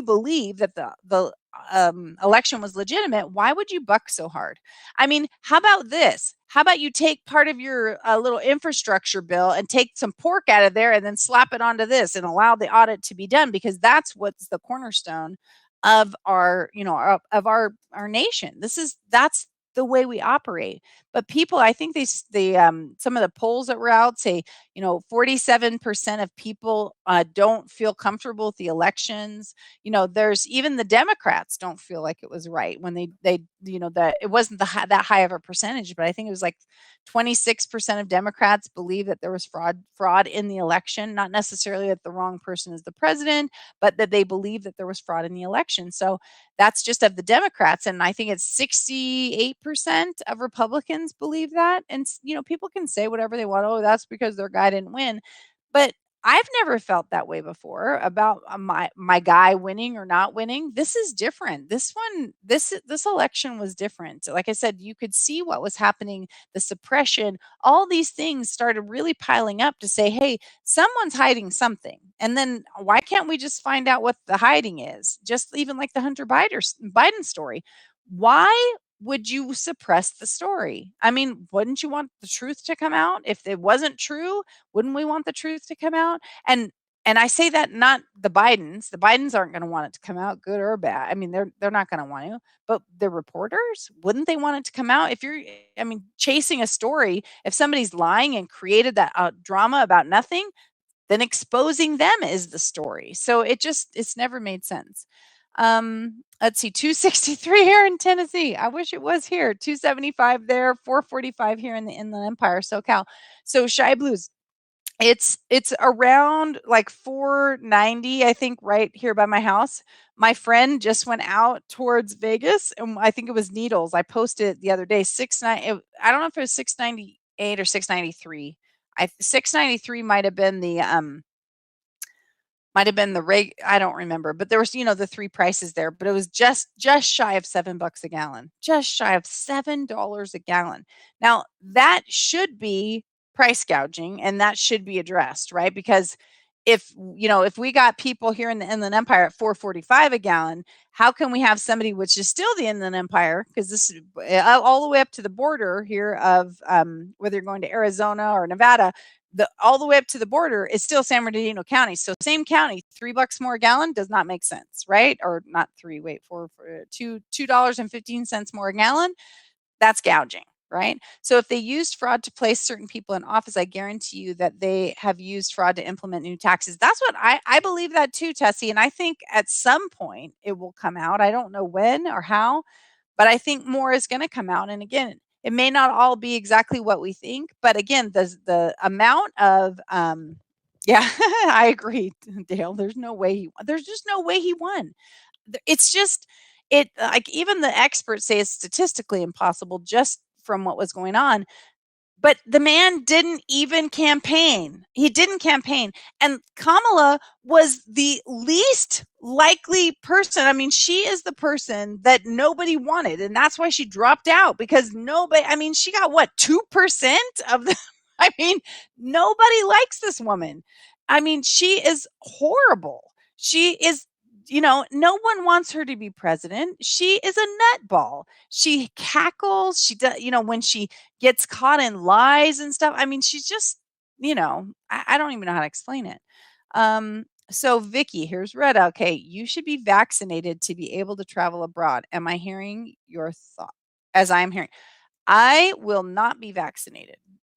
believe that the election was legitimate, why would you buck so hard? I mean, how about this? How about you take part of your little infrastructure bill and take some pork out of there and then slap it onto this and allow the audit to be done, because that's what's the cornerstone of our, of our nation. That's the way we operate. But people, I think some of the polls that were out say, 47% of people don't feel comfortable with the elections. There's even the Democrats don't feel like it was right when that it wasn't that high of a percentage, but I think it was like 26% of Democrats believe that there was fraud in the election, not necessarily that the wrong person is the president, but that they believe that there was fraud in the election. So that's just of the Democrats. And I think it's 68% of Republicans believe that. And, people can say whatever they want. Oh, that's because their guy didn't win. But I've never felt that way before about my guy winning or not winning. This is different. This election was different. Like I said, you could see what was happening, the suppression, all these things started really piling up to say, hey, someone's hiding something. And then why can't we just find out what the hiding is? Just even like the Hunter Biden story. Why would you suppress the story? I mean, wouldn't you want the truth to come out? If it wasn't true, wouldn't we want the truth to come out? And I say that not the Bidens. The Bidens aren't going to want it to come out, good or bad. I mean, they're not going to want to. But the reporters, wouldn't they want it to come out? I mean, chasing a story, if somebody's lying and created that drama about nothing, then exposing them is the story. So it's never made sense. Let's see, 263 here in Tennessee. I wish it was here. 275 there, 445 here in the Inland Empire, SoCal. So Shy Blues, it's around like 490, I think, right here by my house. My friend just went out towards Vegas, and I think it was Needles. I posted it the other day. I don't know if it was 698 or 693. 693 might have been the reg. I don't remember, but there was, the three prices there, but it was just shy of $7 a gallon, just shy of $7 a gallon. Now that should be price gouging, and that should be addressed, right? Because if we got people here in the Inland Empire at 445 a gallon, how can we have somebody, which is still the Inland Empire, because this is all the way up to the border here of whether you're going to Arizona or Nevada, all the way up to the border is still San Bernardino County. So same county, $3 more a gallon does not make sense, right? Or not three, wait, for $2.15 more a gallon. That's gouging, right? So if they used fraud to place certain people in office, I guarantee you that they have used fraud to implement new taxes. That's what I believe that too, Tessie. And I think at some point it will come out. I don't know when or how, but I think more is going to come out. And again, it may not all be exactly what we think, but again, the amount of yeah, I agree, Dale. There's just no way he won. It's just it like even the experts say it's statistically impossible just from what was going on. But the man didn't even campaign. He didn't campaign. And Kamala was the least likely person. I mean, she is the person that nobody wanted. And that's why she dropped out because nobody, I mean, she got what, 2% of the, I mean, nobody likes this woman. I mean, she is horrible. She is, no one wants her to be president. She is a nutball. She cackles. She does, when she gets caught in lies and stuff. I mean, she's just, I don't even know how to explain it. So Vicky, here's Retta. Okay, you should be vaccinated to be able to travel abroad. Am I hearing your thought? As I am hearing, I will not be vaccinated.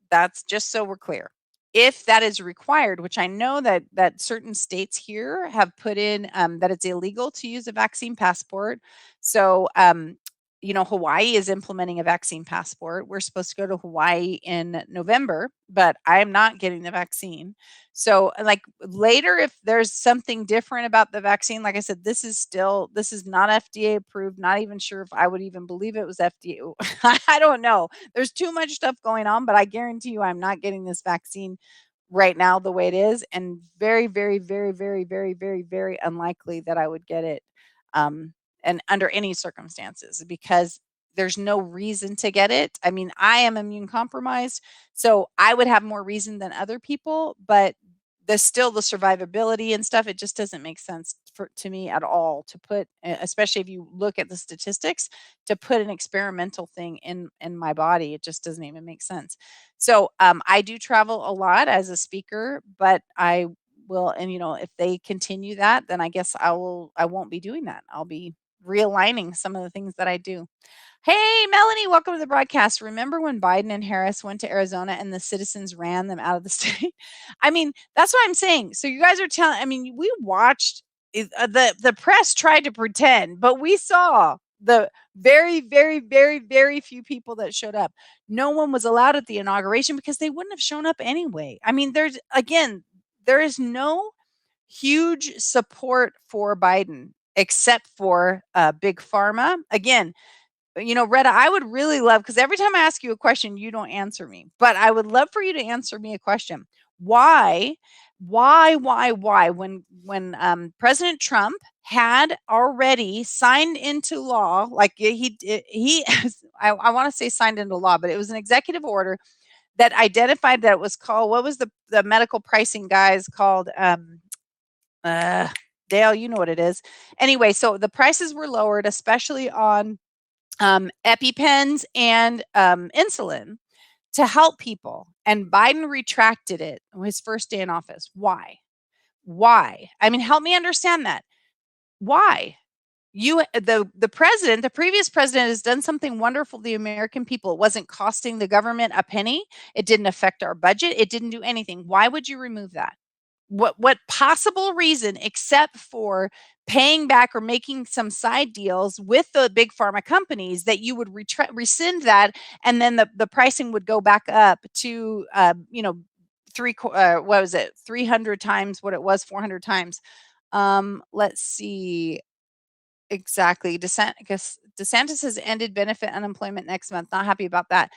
That's just so we're clear. If that is required, which I know that certain states here have put in that it's illegal to use a vaccine passport. So Hawaii is implementing a vaccine passport. We're supposed to go to Hawaii in November, but I am not getting the vaccine. So, like later, if there's something different about the vaccine, like I said, this is not FDA approved. Not even sure if I would even believe it was FDA. I don't know. There's too much stuff going on, but I guarantee you I'm not getting this vaccine right now the way it is, and very, very, very, very, very, very, very unlikely that I would get it. And under any circumstances, because there's no reason to get it. I mean, I am immune compromised, so I would have more reason than other people, but the survivability and stuff, it just doesn't make sense to me at all to put, especially if you look at the statistics, to put an experimental thing in my body. It just doesn't even make sense. So I do travel a lot as a speaker, but I will, and if they continue that, then I guess I won't be doing that. I'll be realigning some of the things that I do. Hey, Melanie, welcome to the broadcast. Remember when Biden and Harris went to Arizona and the citizens ran them out of the state? I mean, that's what I'm saying. So you guys are telling, I mean, we watched the press tried to pretend, but we saw the very, very, very, very few people that showed up. No one was allowed at the inauguration because they wouldn't have shown up anyway. I mean, there is no huge support for Biden except for big pharma. Again, Retta, I would really love, because every time I ask you a question, you don't answer me. But I would love for you to answer me a question. Why? When President Trump had already signed into law, like he I want to say signed into law, but it was an executive order that identified that it was called, what was the medical pricing guys called? Dale, you know what it is. Anyway, so the prices were lowered, especially on EpiPens and insulin to help people. And Biden retracted it on his first day in office. Why? Why? I mean, help me understand that. Why? The president, the previous president has done something wonderful to the American people. It wasn't costing the government a penny. It didn't affect our budget. It didn't do anything. Why would you remove that? What possible reason except for paying back or making some side deals with the big pharma companies that you would rescind that, and then the pricing would go back up to what was it, 300 times what it was, 400 times. Let's see exactly. DeSantis has ended benefit unemployment next month. Not happy about that.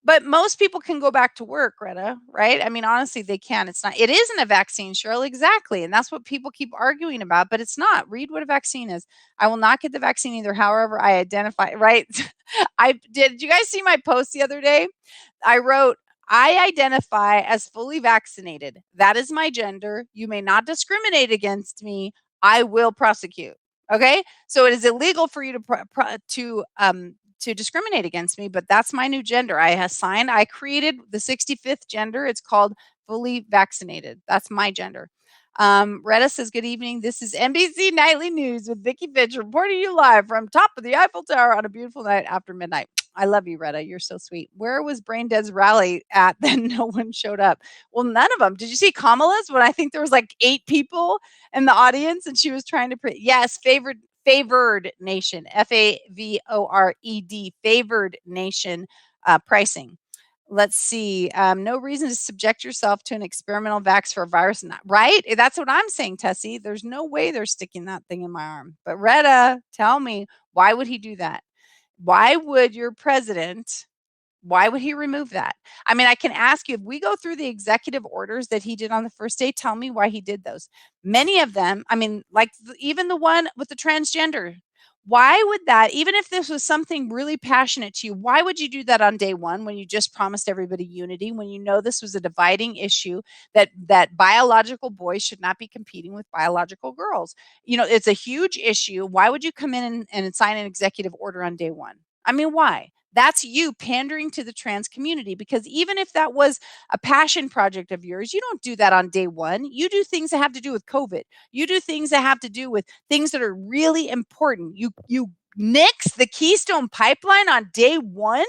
But most people can go back to work, Greta, right? I mean, honestly, they can. It isn't a vaccine, Cheryl, exactly. And that's what people keep arguing about, but it's not. Read what a vaccine is. I will not get the vaccine either, however I identify, right? Did you guys see my post the other day? I wrote, I identify as fully vaccinated. That is my gender. You may not discriminate against me. I will prosecute. Okay? So it is illegal for you to discriminate against me, but that's my new gender. I created the 65th gender. It's called fully vaccinated. That's my gender. Retta says, good evening. This is NBC Nightly News with Vicki Finch reporting you live from top of the Eiffel Tower on a beautiful night after midnight. I love you, Retta. You're so sweet. Where was Brain Dead's rally at that no one showed up? Well, none of them. Did you see Kamala's when I think there was like 8 people in the audience and she was trying to yes, favored nation, FAVORED, favored nation pricing. Let's see. No reason to subject yourself to an experimental vax for a virus, right? That's what I'm saying, Tessie. There's no way they're sticking that thing in my arm. But Retta, tell me, why would he do that? Why would your president, why would he remove that? I mean, I can ask you, if we go through the executive orders that he did on the first day, tell me why he did those. Many of them, I mean, like even the one with the transgender, why would that, even if this was something really passionate to you, why would you do that on day one when you just promised everybody unity, when you know this was a dividing issue, that biological boys should not be competing with biological girls? You know, it's a huge issue. Why would you come in and sign an executive order on day one? I mean, why? That's you pandering to the trans community, because even if that was a passion project of yours, you don't do that on day one. You do things that have to do with COVID. You do things that have to do with things that are really important. You nix the Keystone Pipeline on day one.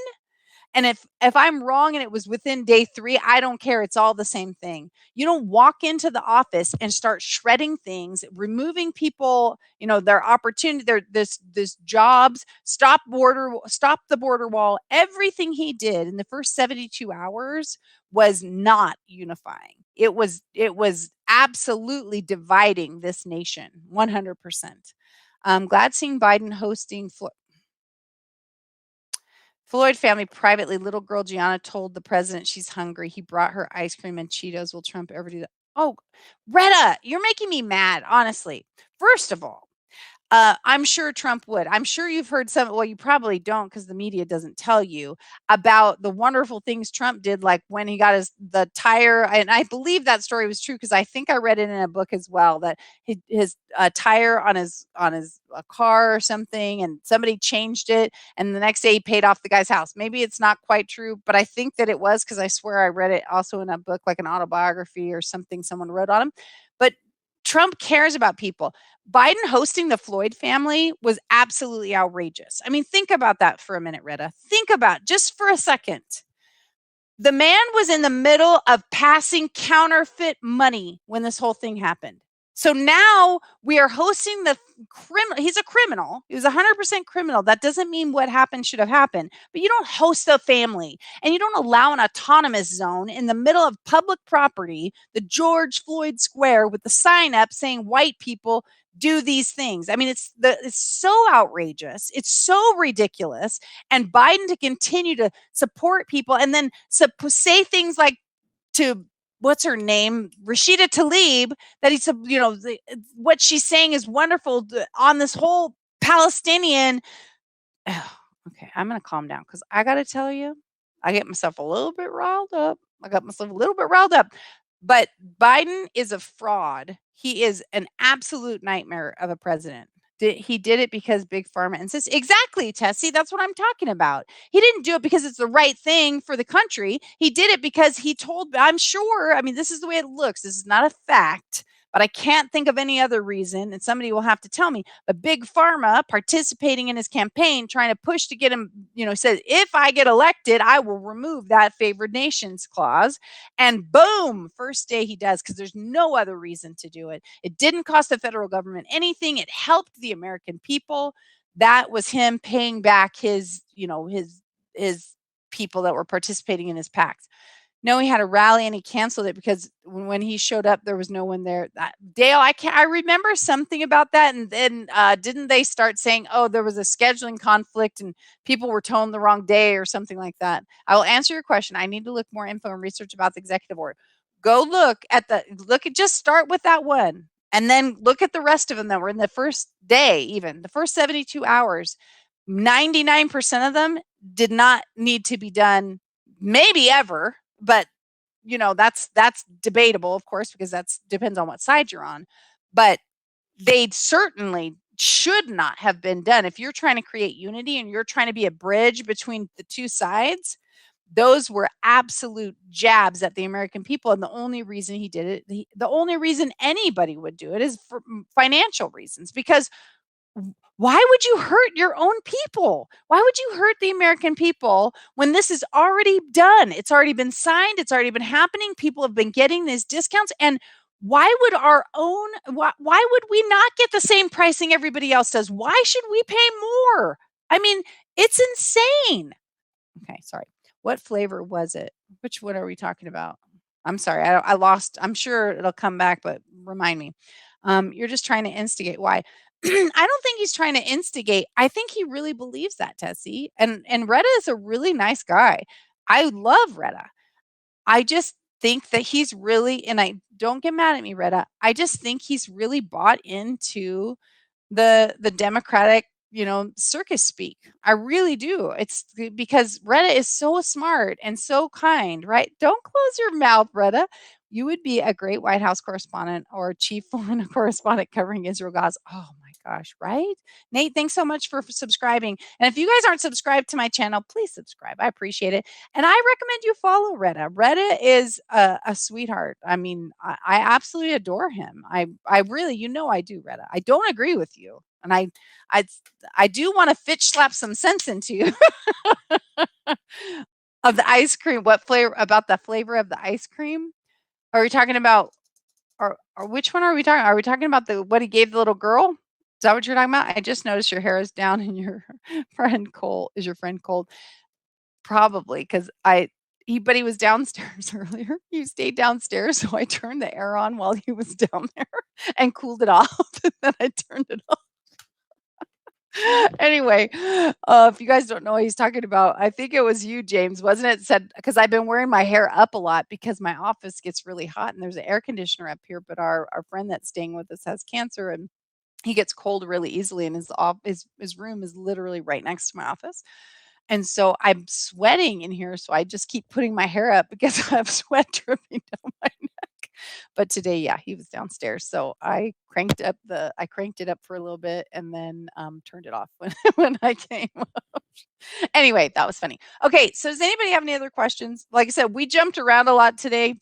And if I'm wrong and it was within day 3, I don't care. It's all the same thing. You don't walk into the office and start shredding things, removing people, you know, their opportunity, their this jobs, stop the border wall. Everything he did in the first 72 hours was not unifying. It was absolutely dividing this nation, 100%. I'm glad seeing Biden hosting Floyd family privately. Little girl Gianna told the president she's hungry. He brought her ice cream and Cheetos. Will Trump ever do that? Oh, Retta, you're making me mad, honestly. First of all, I'm sure Trump would. I'm sure you've heard some, well, you probably don't because the media doesn't tell you about the wonderful things Trump did, like when he got the tire. And I believe that story was true because I think I read it in a book as well, that his tire on his car or something, and somebody changed it, and the next day he paid off the guy's house. Maybe it's not quite true, but I think that it was, because I swear I read it also in a book, like an autobiography or something someone wrote on him. But Trump cares about people. Biden hosting the Floyd family was absolutely outrageous. I mean, think about that for a minute, Retta. Think about just for a second. The man was in the middle of passing counterfeit money when this whole thing happened. So now we are hosting the criminal. He's a criminal. He was 100% criminal. That doesn't mean what happened should have happened. But you don't host a family, and you don't allow an autonomous zone in the middle of public property, the George Floyd Square, with the sign up saying white people do these things. I mean, it's so outrageous. It's so ridiculous. And Biden to continue to support people and then say things like to what's her name, Rashida Tlaib, that he's, you know, what she's saying is wonderful on this whole Palestinian. Oh, okay, I'm going to calm down because I got to tell you, I get myself a little bit riled up. But Biden is a fraud. He is an absolute nightmare of a president. He did it because Big Pharma insists. Exactly, Tessie. That's what I'm talking about. He didn't do it because it's the right thing for the country. He did it because he told, I'm sure, I mean, this is the way it looks. This is not a fact, but I can't think of any other reason, and somebody will have to tell me. But Big Pharma participating in his campaign, trying to push to get him, you know, says, if I get elected, I will remove that favored nations clause. And boom, first day he does, because there's no other reason to do it. It didn't cost the federal government anything. It helped the American people. That was him paying back his, you know, his people that were participating in his PACs. No, he had a rally and he canceled it because when he showed up, there was no one there. Dale, I remember something about that. And then didn't they start saying, oh, there was a scheduling conflict and people were told the wrong day or something like that? I will answer your question. I need to look more info and research about the executive order. Go just start with that one. And then look at the rest of them that were in the first day, even the first 72 hours. 99% of them did not need to be done, maybe ever. But, you know, that's debatable, of course, because that depends on what side you're on. But they certainly should not have been done. If you're trying to create unity and you're trying to be a bridge between the two sides, those were absolute jabs at the American people. And the only reason he did it, the only reason anybody would do it is for financial reasons. Because Why would you hurt your own people? Why would you hurt the American people when this is already done? It's already been signed, it's already been happening. People have been getting these discounts. And why would we not get the same pricing everybody else does? Why should we pay more? I mean, it's insane. Okay, sorry. What flavor was it? Which one are we talking about? I'm sorry. I lost. I'm sure it'll come back, but remind me. You're just trying to instigate. Why? I don't think he's trying to instigate. I think he really believes that, Tessie. And Retta is a really nice guy. I love Retta. I just think that he's really, and I don't get mad at me, Retta. I just think he's really bought into the Democratic, circus speak. I really do. It's because Retta is so smart and so kind, right? Don't close your mouth, Retta. You would be a great White House correspondent or chief foreign correspondent covering Israel Gaza. Oh my gosh, right? Nate, thanks so much for subscribing. And if you guys aren't subscribed to my channel, please subscribe. I appreciate it. And I recommend you follow Retta. Retta is a sweetheart. I mean, I absolutely adore him. I really, I do, Retta. I don't agree with you. And I I do want to fitch slap some sense into you of the ice cream. What flavor about the flavor of the ice cream? Are we talking about or which one are we talking? Are we talking about the what he gave the little girl? Is that what you're talking about? I just noticed your hair is down and your friend Cole is your friend cold. Probably because but he was downstairs earlier. He stayed downstairs, so I turned the air on while he was down there and cooled it off, and then I turned it off. Anyway, if you guys don't know what he's talking about, I think it was you, James, wasn't it? Said because I've been wearing my hair up a lot because my office gets really hot and there's an air conditioner up here, but our friend that's staying with us has cancer and he gets cold really easily and his room is literally right next to my office. And so I'm sweating in here, so I just keep putting my hair up because I have sweat dripping down my neck. But today, yeah, he was downstairs, so I cranked it up for a little bit and then turned it off when when I came up. Anyway, that was funny. Okay, so does anybody have any other questions? Like I said, we jumped around a lot today.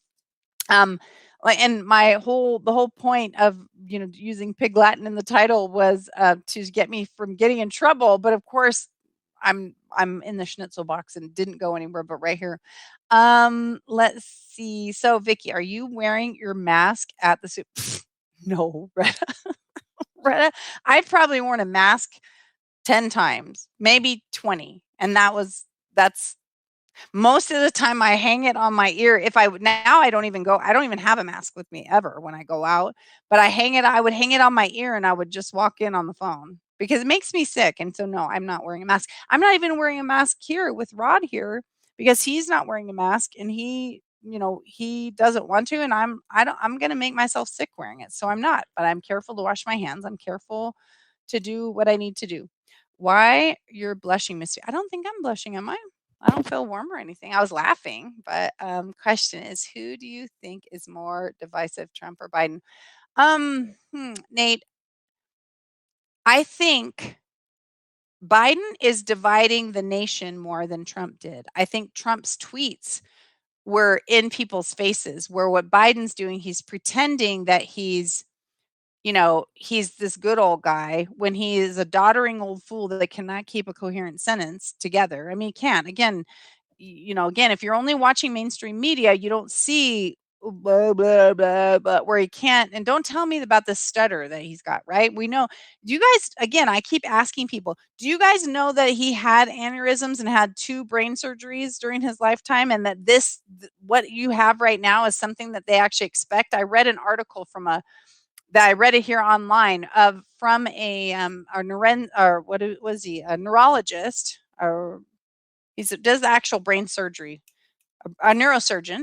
And the whole point of using Pig Latin in the title was to get me from getting in trouble. But of course, I'm in the schnitzel box and didn't go anywhere but right here. Let's see. So Vicky, are you wearing your mask at the soup? No, Retta. Retta, I've probably worn a mask 10 times, maybe 20. And that's most of the time I hang it on my ear. Now I don't even have a mask with me ever when I go out, but I would hang it on my ear and I would just walk in on the phone because it makes me sick. And so no, I'm not wearing a mask. I'm not even wearing a mask here with Rod here because he's not wearing a mask and he doesn't want to and I'm going to make myself sick wearing it. So I'm not, but I'm careful to wash my hands. I'm careful to do what I need to do. Why you're blushing, Missy? I don't think I'm blushing, am I? I don't feel warm or anything. I was laughing, but question is, who do you think is more divisive, Trump or Biden? Nate, I think Biden is dividing the nation more than Trump did. I think Trump's tweets were in people's faces, where what Biden's doing, he's pretending that he's this good old guy when he is a doddering old fool that cannot keep a coherent sentence together. I mean, he can't. Again, if you're only watching mainstream media, you don't see blah blah blah, but where he can't. And don't tell me about the stutter that he's got. Right? We know. Do you guys? Again, I keep asking people. Do you guys know that he had aneurysms and had 2 brain surgeries during his lifetime, and that what you have right now is something that they actually expect? I read an article that I read it here online from a neurologist, or he does actual brain surgery, a neurosurgeon,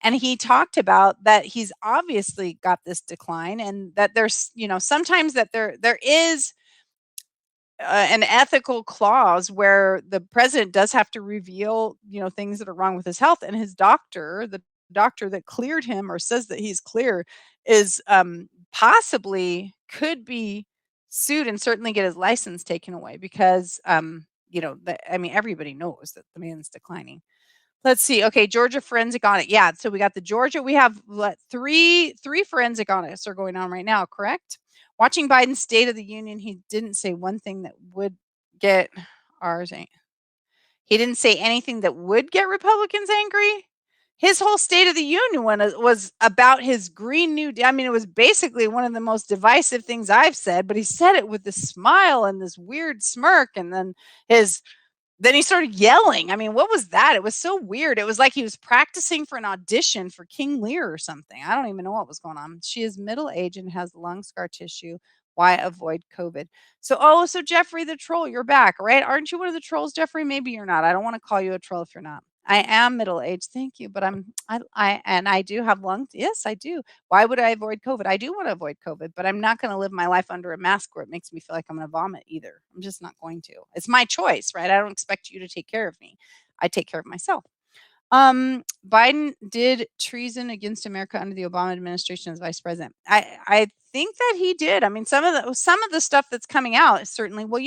and he talked about that he's obviously got this decline, and that there's sometimes that there is an ethical clause where the president does have to reveal things that are wrong with his health, and the doctor that cleared him or says that he's clear is possibly could be sued and certainly get his license taken away because I mean everybody knows that the man's declining. Let's see. Okay, Georgia forensic audit. Yeah, so we got the Georgia. We have three forensic audits are going on right now, correct? Watching Biden's State of the Union, he didn't say one thing that would get ours. He didn't say anything that would get Republicans angry. His whole State of the Union one was about his Green New Deal. I mean, it was basically one of the most divisive things I've said, but he said it with this smile and this weird smirk, and then he started yelling. I mean, what was that? It was so weird. It was like he was practicing for an audition for King Lear or something. I don't even know what was going on. She is middle aged and has lung scar tissue. Why avoid COVID? So Jeffrey the troll, you're back, right? Aren't you one of the trolls, Jeffrey? Maybe you're not. I don't want to call you a troll if you're not. I am middle aged, thank you, but I do have lungs. Yes, I do. Why would I avoid COVID? I do want to avoid COVID, but I'm not going to live my life under a mask where it makes me feel like I'm going to vomit either. I'm just not going to. It's my choice, right? I don't expect you to take care of me. I take care of myself. Biden did treason against America under the Obama administration as vice president. I think that he did. I mean, some of the stuff that's coming out is certainly, well,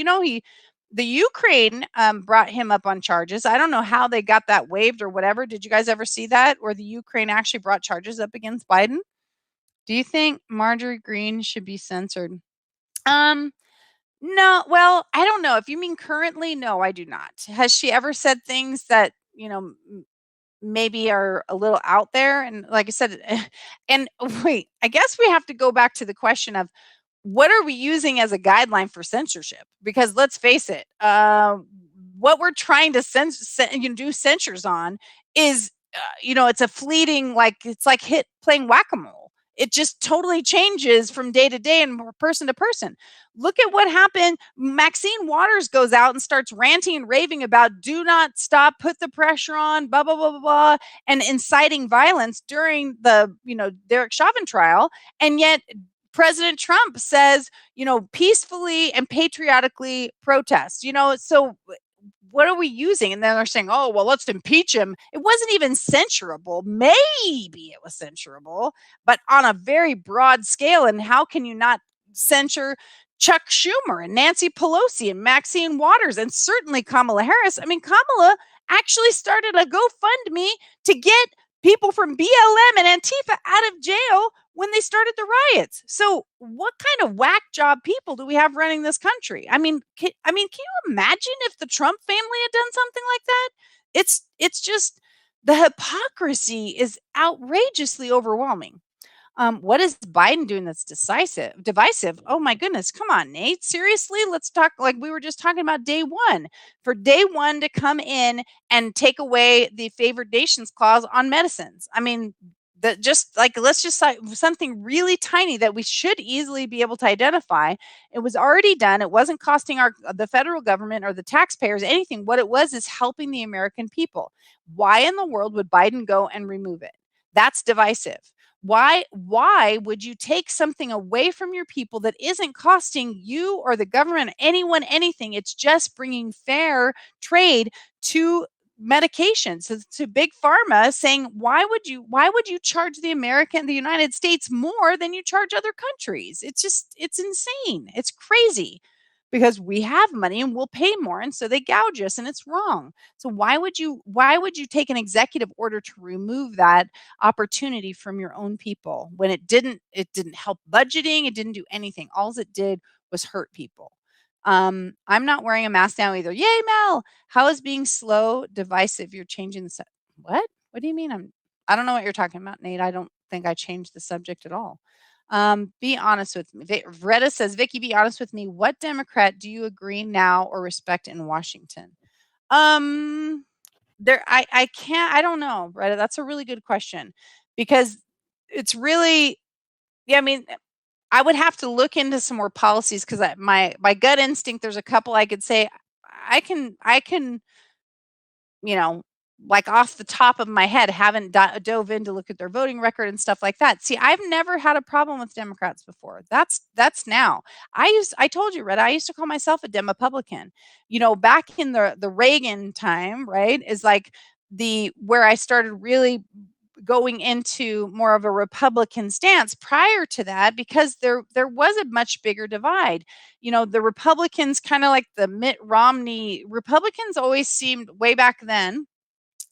the Ukraine brought him up on charges. I don't know how they got that waived or whatever. Did you guys ever see that, where the Ukraine actually brought charges up against Biden? Do you think Marjorie Greene should be censored? Um, no. Well, I don't know. If you mean currently, no, I do not. Has she ever said things that, maybe are a little out there? And like I said, and wait, I guess we have to go back to the question of what are we using as a guideline for censorship? Because let's face it, what we're trying to do censures on is, it's a fleeting, like it's like playing whack-a-mole. It just totally changes from day to day and person to person. Look at what happened. Maxine Waters goes out and starts ranting and raving about do not stop, put the pressure on, blah, blah, blah, blah, blah, and inciting violence during the, Derek Chauvin trial. And yet President Trump says, peacefully and patriotically protest, so what are we using? And then they're saying, oh, well, let's impeach him. It wasn't even censurable. Maybe it was censurable, but on a very broad scale. And how can you not censure Chuck Schumer and Nancy Pelosi and Maxine Waters and certainly Kamala Harris? I mean, Kamala actually started a GoFundMe to get people from BLM and Antifa out of jail when they started the riots. So what kind of whack job people do we have running this country? I mean, can you imagine if the Trump family had done something like that? It's just, the hypocrisy is outrageously overwhelming. What is Biden doing that's divisive? Oh my goodness. Come on, Nate. Seriously? Let's talk like we were just talking about day one. For day one to come in and take away the favored nations clause on medicines. I mean, that just like, let's just cite something really tiny that we should easily be able to identify. It was already done. It wasn't costing the federal government or the taxpayers anything. What it was is helping the American people. Why in the world would Biden go and remove it? That's divisive. Why would you take something away from your people that isn't costing you or the government, anyone, anything? It's just bringing fair trade to medications, to big pharma, saying, why would you charge the United States more than you charge other countries? It's insane. It's crazy, because we have money and we'll pay more, and so they gouge us, and it's wrong. So why would you take an executive order to remove that opportunity from your own people when it didn't help budgeting, it didn't do anything. All it did was hurt people. I'm not wearing a mask now either. Yay, Mel. How is being slow divisive? You're changing the what? What do you mean? I don't know what you're talking about, Nate. I don't think I changed the subject at all. Be honest with me. Retta says, Vicky, be honest with me. What Democrat do you agree now or respect in Washington? I can't, I don't know, Retta. That's a really good question, because it's really, yeah, I mean, I would have to look into some more policies, because my gut instinct, there's a couple I could say I can, like off the top of my head, haven't dove in to look at their voting record and stuff like that. See, I've never had a problem with Democrats before. That's now. I told you, Red, I used to call myself a Demopublican. Back in the Reagan time, right, is like where I started really going into more of a Republican stance. Prior to that, because there was a much bigger divide. The Republicans, kind of like the Mitt Romney Republicans, always seemed, way back then,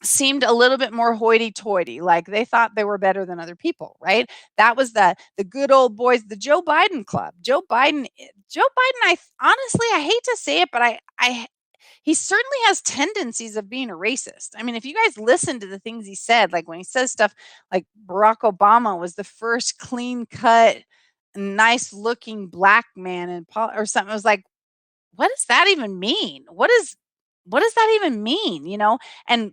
seemed a little bit more hoity-toity, like they thought they were better than other people, right? That was the good old boys, the Joe Biden club. Joe Biden, honestly, I hate to say it, but I he certainly has tendencies of being a racist. I mean, if you guys listen to the things he said, like when he says stuff like Barack Obama was the first clean cut, nice looking black man in or something, it was like, what does that even mean? What does that even mean, you know? And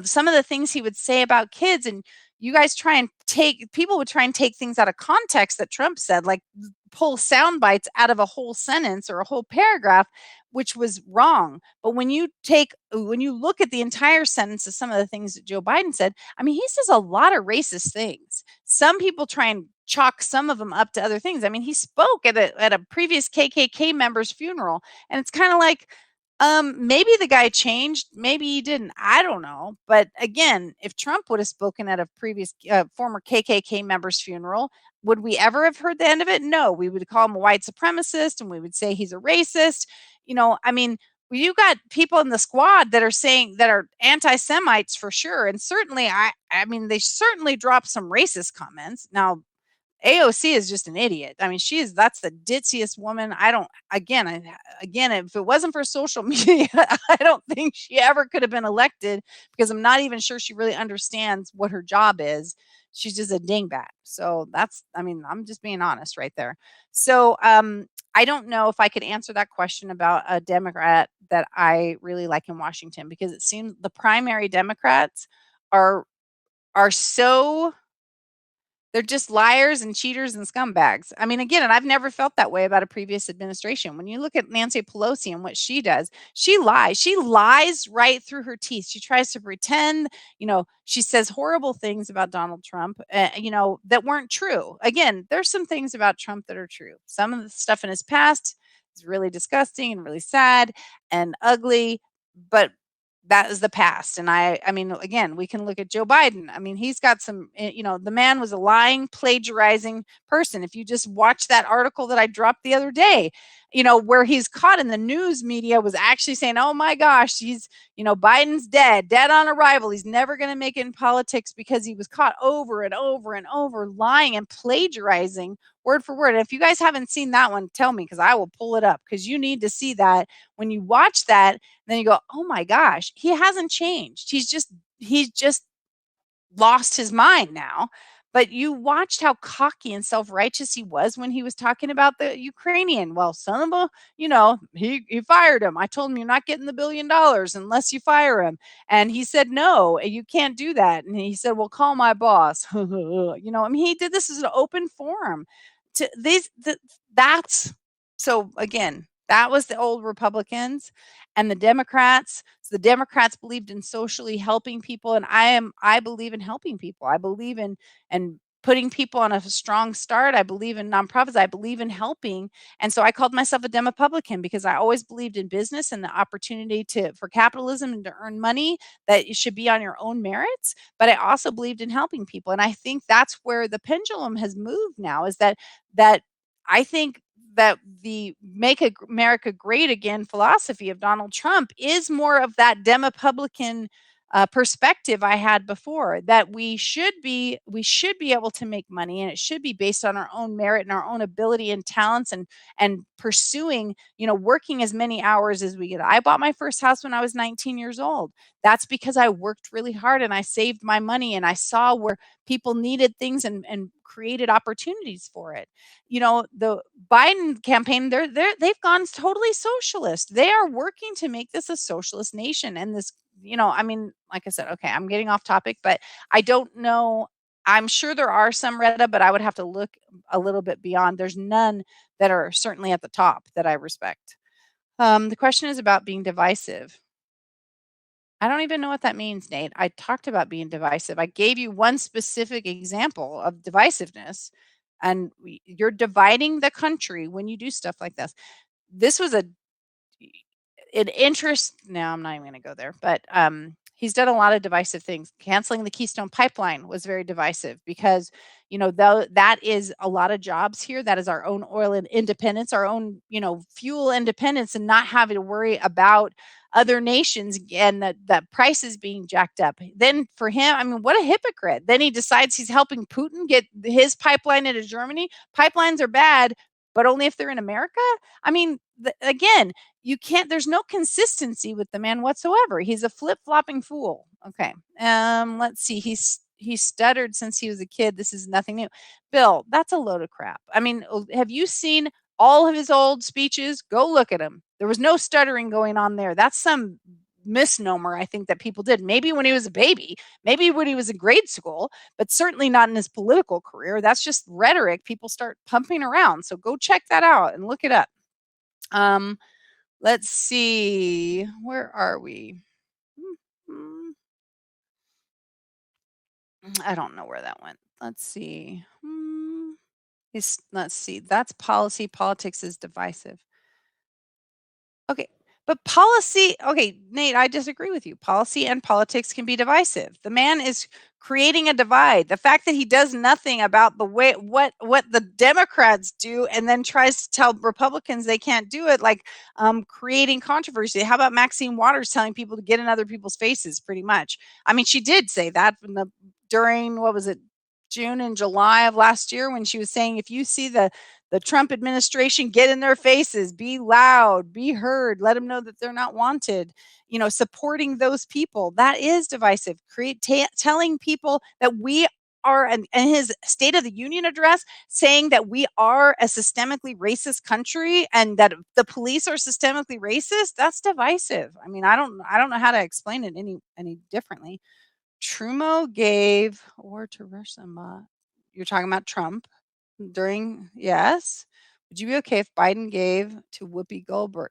some of the things he would say about kids, and you guys try and take people would try and take things out of context that Trump said, like pull sound bites out of a whole sentence or a whole paragraph, which was wrong. But when you look at the entire sentence of some of the things that Joe Biden said, I mean, he says a lot of racist things. Some people try and chalk some of them up to other things. I mean, he spoke at a previous KKK member's funeral, and it's kind of like, maybe the guy changed, maybe he didn't. I don't know. But again, if Trump would have spoken at a previous former KKK member's funeral, would we ever have heard the end of it? No, we would call him a white supremacist and we would say he's a racist. I mean, you got people in the squad that are saying that are anti-Semites for sure. And certainly, I mean, they certainly dropped some racist comments. Now, AOC is just an idiot. I mean, that's the ditziest woman. I don't again, if it wasn't for social media, I don't think she ever could have been elected, because I'm not even sure she really understands what her job is. She's just a dingbat. So I mean, I'm just being honest right there. So, I don't know if I could answer that question about a Democrat that I really like in Washington, because it seems the primary Democrats are so they're just liars and cheaters and scumbags. I mean, again, and I've never felt that way about a previous administration. When you look at Nancy Pelosi and what she does, she lies. She lies right through her teeth. She tries to pretend, she says horrible things about Donald Trump, that weren't true. Again, there's some things about Trump that are true. Some of the stuff in his past is really disgusting and really sad and ugly, but that is the past. And I mean, again, we can look at Joe Biden. I mean, he's got some, the man was a lying, plagiarizing person. If you just watch that article that I dropped the other day, where he's caught in the news media was actually saying, oh my gosh, Biden's dead on arrival. He's never going to make it in politics, because he was caught over and over and over lying and plagiarizing word for word. And if you guys haven't seen that one, tell me, because I will pull it up, because you need to see that. When you watch that, then you go, oh my gosh, he hasn't changed. He's just lost his mind now. But you watched how cocky and self-righteous he was when he was talking about the Ukrainian. Well, son of a, he fired him. I told him, you're not getting the $1 billion unless you fire him. And he said, no, you can't do that. And he said, well, call my boss. I mean, he did this as an open forum. That's so again, that was the old Republicans and the Democrats. So the Democrats believed in socially helping people, and I believe in helping people. I believe in and putting people on a strong start. I believe in nonprofits. I believe in helping. And so I called myself a Demopublican, because I always believed in business and the opportunity for capitalism and to earn money, that it should be on your own merits. But I also believed in helping people. And I think that's where the pendulum has moved now, is that I think that the Make America Great Again philosophy of Donald Trump is more of that Demopublican perspective I had before, that we should be able to make money, and it should be based on our own merit and our own ability and talents, and pursuing, working as many hours as we get. I bought my first house when I was 19 years old. That's because I worked really hard and I saved my money, and I saw where people needed things and created opportunities for it. The Biden campaign, they've gone totally socialist. They are working to make this a socialist nation. And this, I mean, like I said, okay, I'm getting off topic, but I don't know. I'm sure there are some, Retta, but I would have to look a little bit beyond. There's none that are certainly at the top that I respect. The question is about being divisive. I don't even know what that means, Nate. I talked about being divisive. I gave you one specific example of divisiveness, and you're dividing the country when you do stuff like this. This was an interest. Now I'm not even going to go there, but He's done a lot of divisive things. Canceling the Keystone Pipeline was very divisive because, though that is a lot of jobs here. That is our own oil and independence, our own, fuel independence, and not having to worry about other nations and that prices being jacked up. Then for him, I mean, what a hypocrite. Then he decides he's helping Putin get his pipeline into Germany. Pipelines are bad, but only if they're in America. I mean, again, you can't, there's no consistency with the man whatsoever. He's a flip-flopping fool. Okay. Let's see. He stuttered since he was a kid. This is nothing new. Bill, that's a load of crap. I mean, have you seen all of his old speeches? Go look at them. There was no stuttering going on there. That's some misnomer, I think, that people did. Maybe when he was a baby, maybe when he was in grade school, but certainly not in his political career. That's just rhetoric people start pumping around. So go check that out and look it up. Let's see. Where are we? Mm, I don't know where that went. Let's see. Let's see. That's policy. Politics is divisive. Okay. But policy, okay, Nate, I disagree with you. Policy and politics can be divisive. The man is creating a divide. The fact that he does nothing about the way what the Democrats do and then tries to tell Republicans they can't do it, like creating controversy. How about Maxine Waters telling people to get in other people's faces, pretty much? I mean, she did say that during, what was it, June and July of last year, when she was saying, if you see the Trump administration, get in their faces, be loud, be heard, let them know that they're not wanted. Supporting those people, that is divisive. Telling people that we are, and his State of the Union address, saying that we are a systemically racist country and that the police are systemically racist, that's divisive. I mean, I don't know how to explain it any differently. Trudeau gave, or to Rush Limbaugh, you're talking about Trump during, yes. Would you be okay if Biden gave to Whoopi Goldberg?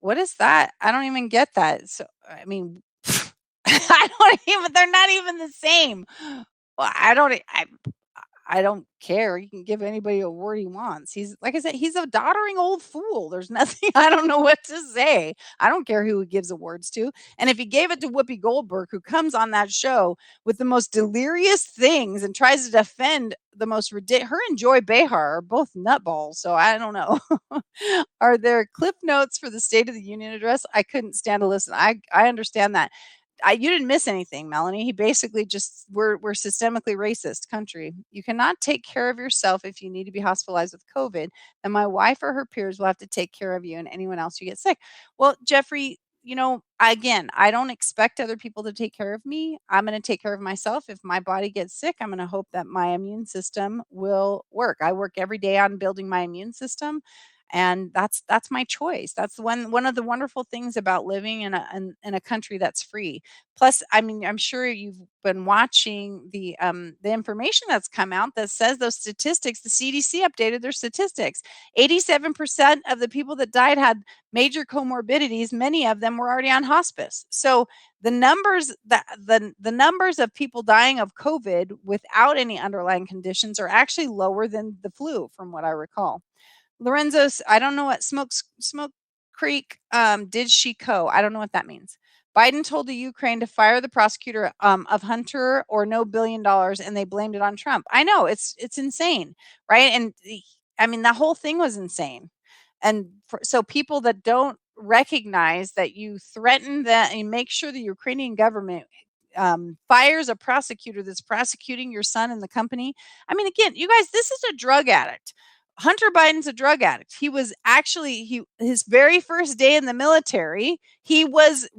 What is that? I don't even get that. So, I mean, I don't even, they're not even the same. Well, I don't care. He can give anybody a word he wants. He's, like I said, he's a doddering old fool. There's nothing, I don't know what to say. I don't care who he gives awards to. And if he gave it to Whoopi Goldberg, who comes on that show with the most delirious things and tries to defend the most ridiculous, her and Joy Behar are both nutballs. So I don't know. Are there clip notes for the State of the Union address? I couldn't stand to listen. I understand that. You didn't miss anything, Melanie. He basically just, we're systemically racist country. You cannot take care of yourself if you need to be hospitalized with COVID. Then my wife or her peers will have to take care of you and anyone else who gets sick. Well, Jeffrey, again, I don't expect other people to take care of me. I'm going to take care of myself. If my body gets sick, I'm going to hope that my immune system will work. I work every day on building my immune system, and that's my choice. That's one of the wonderful things about living in a country that's free. Plus, I mean, I'm sure you've been watching the information that's come out that says those statistics. The CDC updated their statistics. 87% of the people that died had major comorbidities. Many of them were already on hospice. So the numbers that the numbers of people dying of COVID without any underlying conditions are actually lower than the flu, from what I recall. Lorenzo's, I don't know what Smoke Creek, did she co? I don't know what that means. Biden told the Ukraine to fire the prosecutor of Hunter or no $1 billion, and they blamed it on Trump. I know, it's insane, right? And I mean, the whole thing was insane. And so people that don't recognize that you threaten that and make sure the Ukrainian government fires a prosecutor that's prosecuting your son and the company. I mean, again, you guys, this is a drug addict. Hunter Biden's a drug addict. He was actually his very first day in the military, he was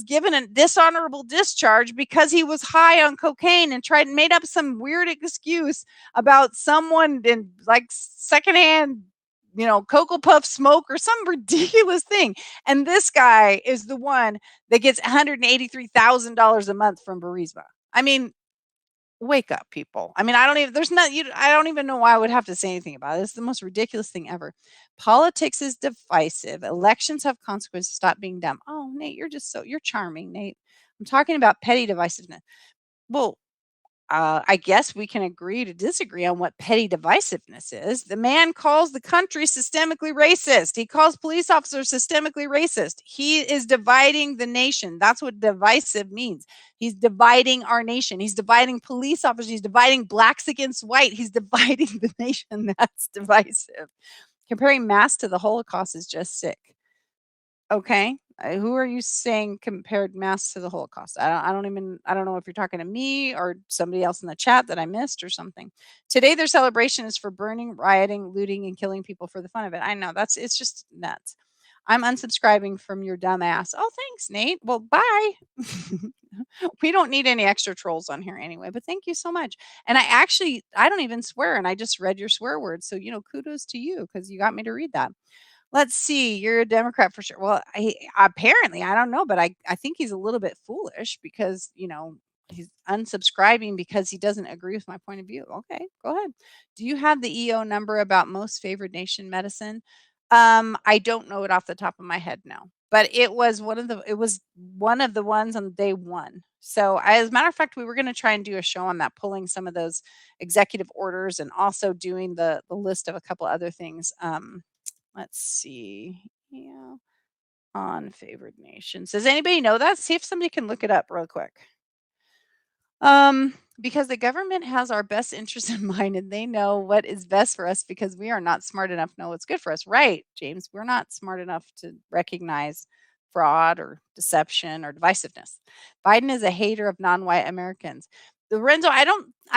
given a dishonorable discharge because he was high on cocaine and made up some weird excuse about someone in like secondhand, Cocoa Puff smoke or some ridiculous thing. And this guy is the one that gets $183,000 a month from Burisma. I mean, wake up, people. I mean, I don't even know why I would have to say anything about it. It's the most ridiculous thing ever. Politics is divisive. Elections have consequences. Stop being dumb. Oh, Nate, you're charming, Nate. I'm talking about petty divisiveness. Well, I guess we can agree to disagree on what petty divisiveness is. The man calls the country systemically racist. He calls police officers systemically racist. He is dividing the nation. That's what divisive means. He's dividing our nation. He's dividing police officers. He's dividing blacks against white. He's dividing the nation. That's divisive. Comparing mass to the Holocaust is just sick. Okay. Who are you saying compared mass to the Holocaust? I don't know if you're talking to me or somebody else in the chat that I missed or something. Today, their celebration is for burning, rioting, looting, and killing people for the fun of it. I know it's just nuts. I'm unsubscribing from your dumb ass. Oh, thanks, Nate. Well, bye. We don't need any extra trolls on here anyway, but thank you so much. And I don't even swear, and I just read your swear words. So, kudos to you because you got me to read that. Let's see, you're a Democrat for sure. Well, apparently, I don't know, but I think he's a little bit foolish because, he's unsubscribing because he doesn't agree with my point of view. Okay, go ahead. Do you have the EO number about most favored nation medicine? I don't know it off the top of my head now, but it was one of the ones on day one. So, as a matter of fact, we were going to try and do a show on that, pulling some of those executive orders and also doing the list of a couple other things. Let's see. Yeah. On favored nations. Does anybody know that? See if somebody can look it up real quick. Because the government has our best interest in mind and they know what is best for us because we are not smart enough to know what's good for us. Right, James? We're not smart enough to recognize fraud or deception or divisiveness. Biden is a hater of non-white Americans. Lorenzo, I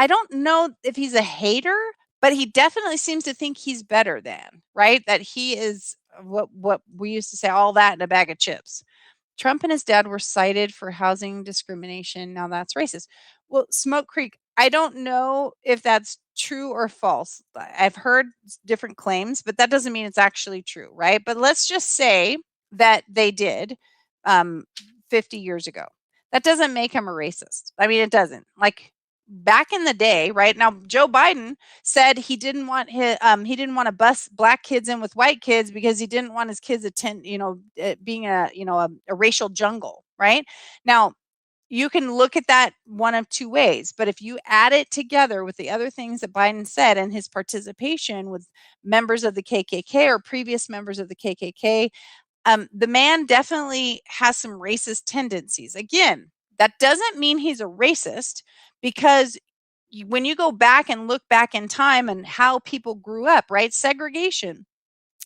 don't know if he's a hater, but he definitely seems to think he's better than, right? That he is what we used to say, all that in a bag of chips. Trump and his dad were cited for housing discrimination. Now that's racist. Well, Smoke Creek, I don't know if that's true or false. I've heard different claims, but that doesn't mean it's actually true, right? But let's just say that they did 50 years ago. That doesn't make him a racist. I mean, it doesn't. Like back in the day, right? Now Joe Biden said he didn't want to bus black kids in with white kids because he didn't want his kids being a racial jungle, right? Now you can look at that one of two ways, but if you add it together with the other things that Biden said and his participation with members of the KKK or previous members of the KKK, the man definitely has some racist tendencies. Again, that doesn't mean he's a racist because when you go back and look back in time and how people grew up, right? Segregation.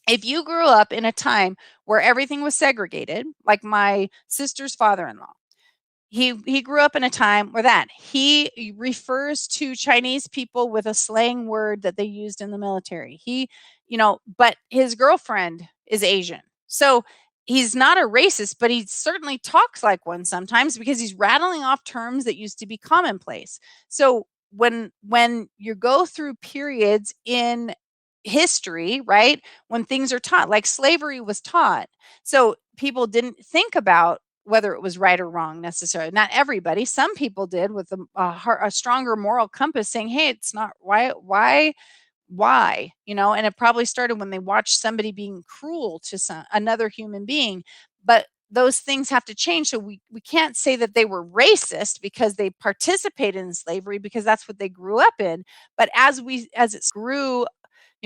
If you grew up in a time where everything was segregated, like my sister's father-in-law, he grew up in a time where he refers to Chinese people with a slang word that they used in the military. But his girlfriend is Asian. So he's not a racist, but he certainly talks like one sometimes because he's rattling off terms that used to be commonplace. So when you go through periods in history, right, when things are taught, like slavery was taught, so people didn't think about whether it was right or wrong necessarily. Not everybody. Some people did with a stronger moral compass, saying, "Hey, it's not why?" And it probably started when they watched somebody being cruel to another human being. But those things have to change. So we can't say that they were racist because they participated in slavery because that's what they grew up in. But as it grew,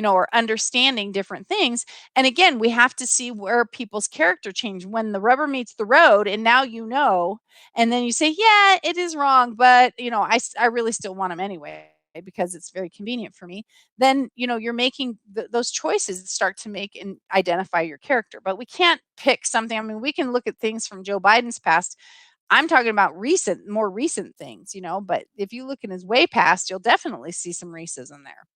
or understanding different things. And again, we have to see where people's character change when the rubber meets the road. And now, and then you say, yeah, it is wrong, but I really still want them anyway because it's very convenient for me. Then, you're making those choices that start to make and identify your character. But we can't pick something. I mean, we can look at things from Joe Biden's past. I'm talking about more recent things, but if you look in his way past, you'll definitely see some racism there.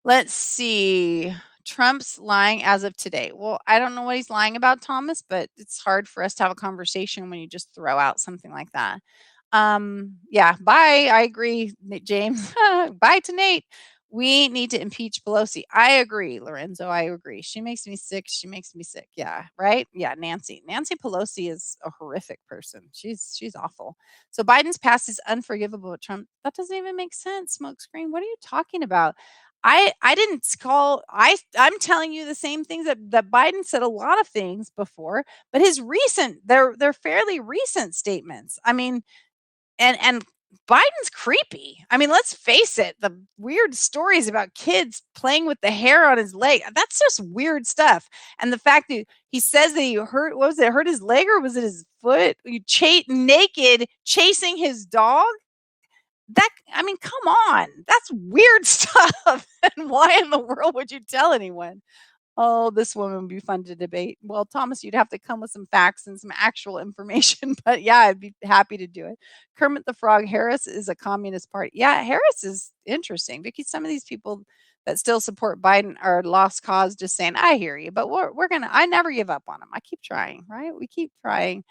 Let's see. Trump's lying as of today. Well, I don't know what he's lying about, Thomas, but it's hard for us to have a conversation when you just throw out something like that. Yeah, bye. I agree, James. Bye to Nate. We need to impeach Pelosi. I agree, Lorenzo. I agree. She makes me sick. She makes me sick. Yeah, right? Yeah, Nancy. Nancy Pelosi is a horrific person. She's awful. So Biden's past is unforgivable with Trump. That doesn't even make sense, Smokescreen. What are you talking about? I didn't call I'm telling you the same things that Biden said a lot of things before, but his they're fairly recent statements. I mean, and Biden's creepy. I mean, let's face it, the weird stories about kids playing with the hair on his leg, that's just weird stuff. And the fact that he says that he hurt, what was it, hurt his leg or was it his foot? You naked chasing his dog? That, I mean, come on. That's weird stuff. And why in the world would you tell anyone? Oh, this woman would be fun to debate. Well, Thomas, you'd have to come with some facts and some actual information, but yeah, I'd be happy to do it. Kermit the Frog Harris is a communist party. Yeah, Harris is interesting because some of these people that still support Biden are lost cause, just saying, I hear you, but we're gonna, I never give up on them. I keep trying, right? We keep trying.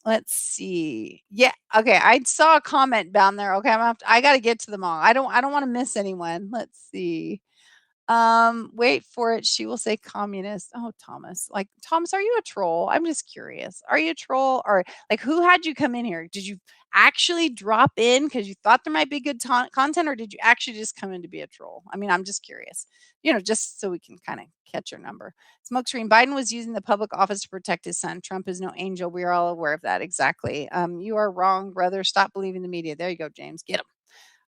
Let's see. Yeah, okay. I saw a comment down there. Okay, I gotta get to them all. I don't want to miss anyone. Let's see. Wait for it. She will say communist. Oh, Thomas. Like, Thomas, are you a troll? I'm just curious. Are you a troll? Or like who had you come in here? Did you actually drop in because you thought there might be good content, or did you actually just come in to be a troll? I mean, I'm just curious. Just so we can kind of catch your number. Smokescreen. Biden was using the public office to protect his son. Trump is no angel. We are all aware of that. Exactly. You are wrong, brother. Stop believing the media. There you go, James. Get him.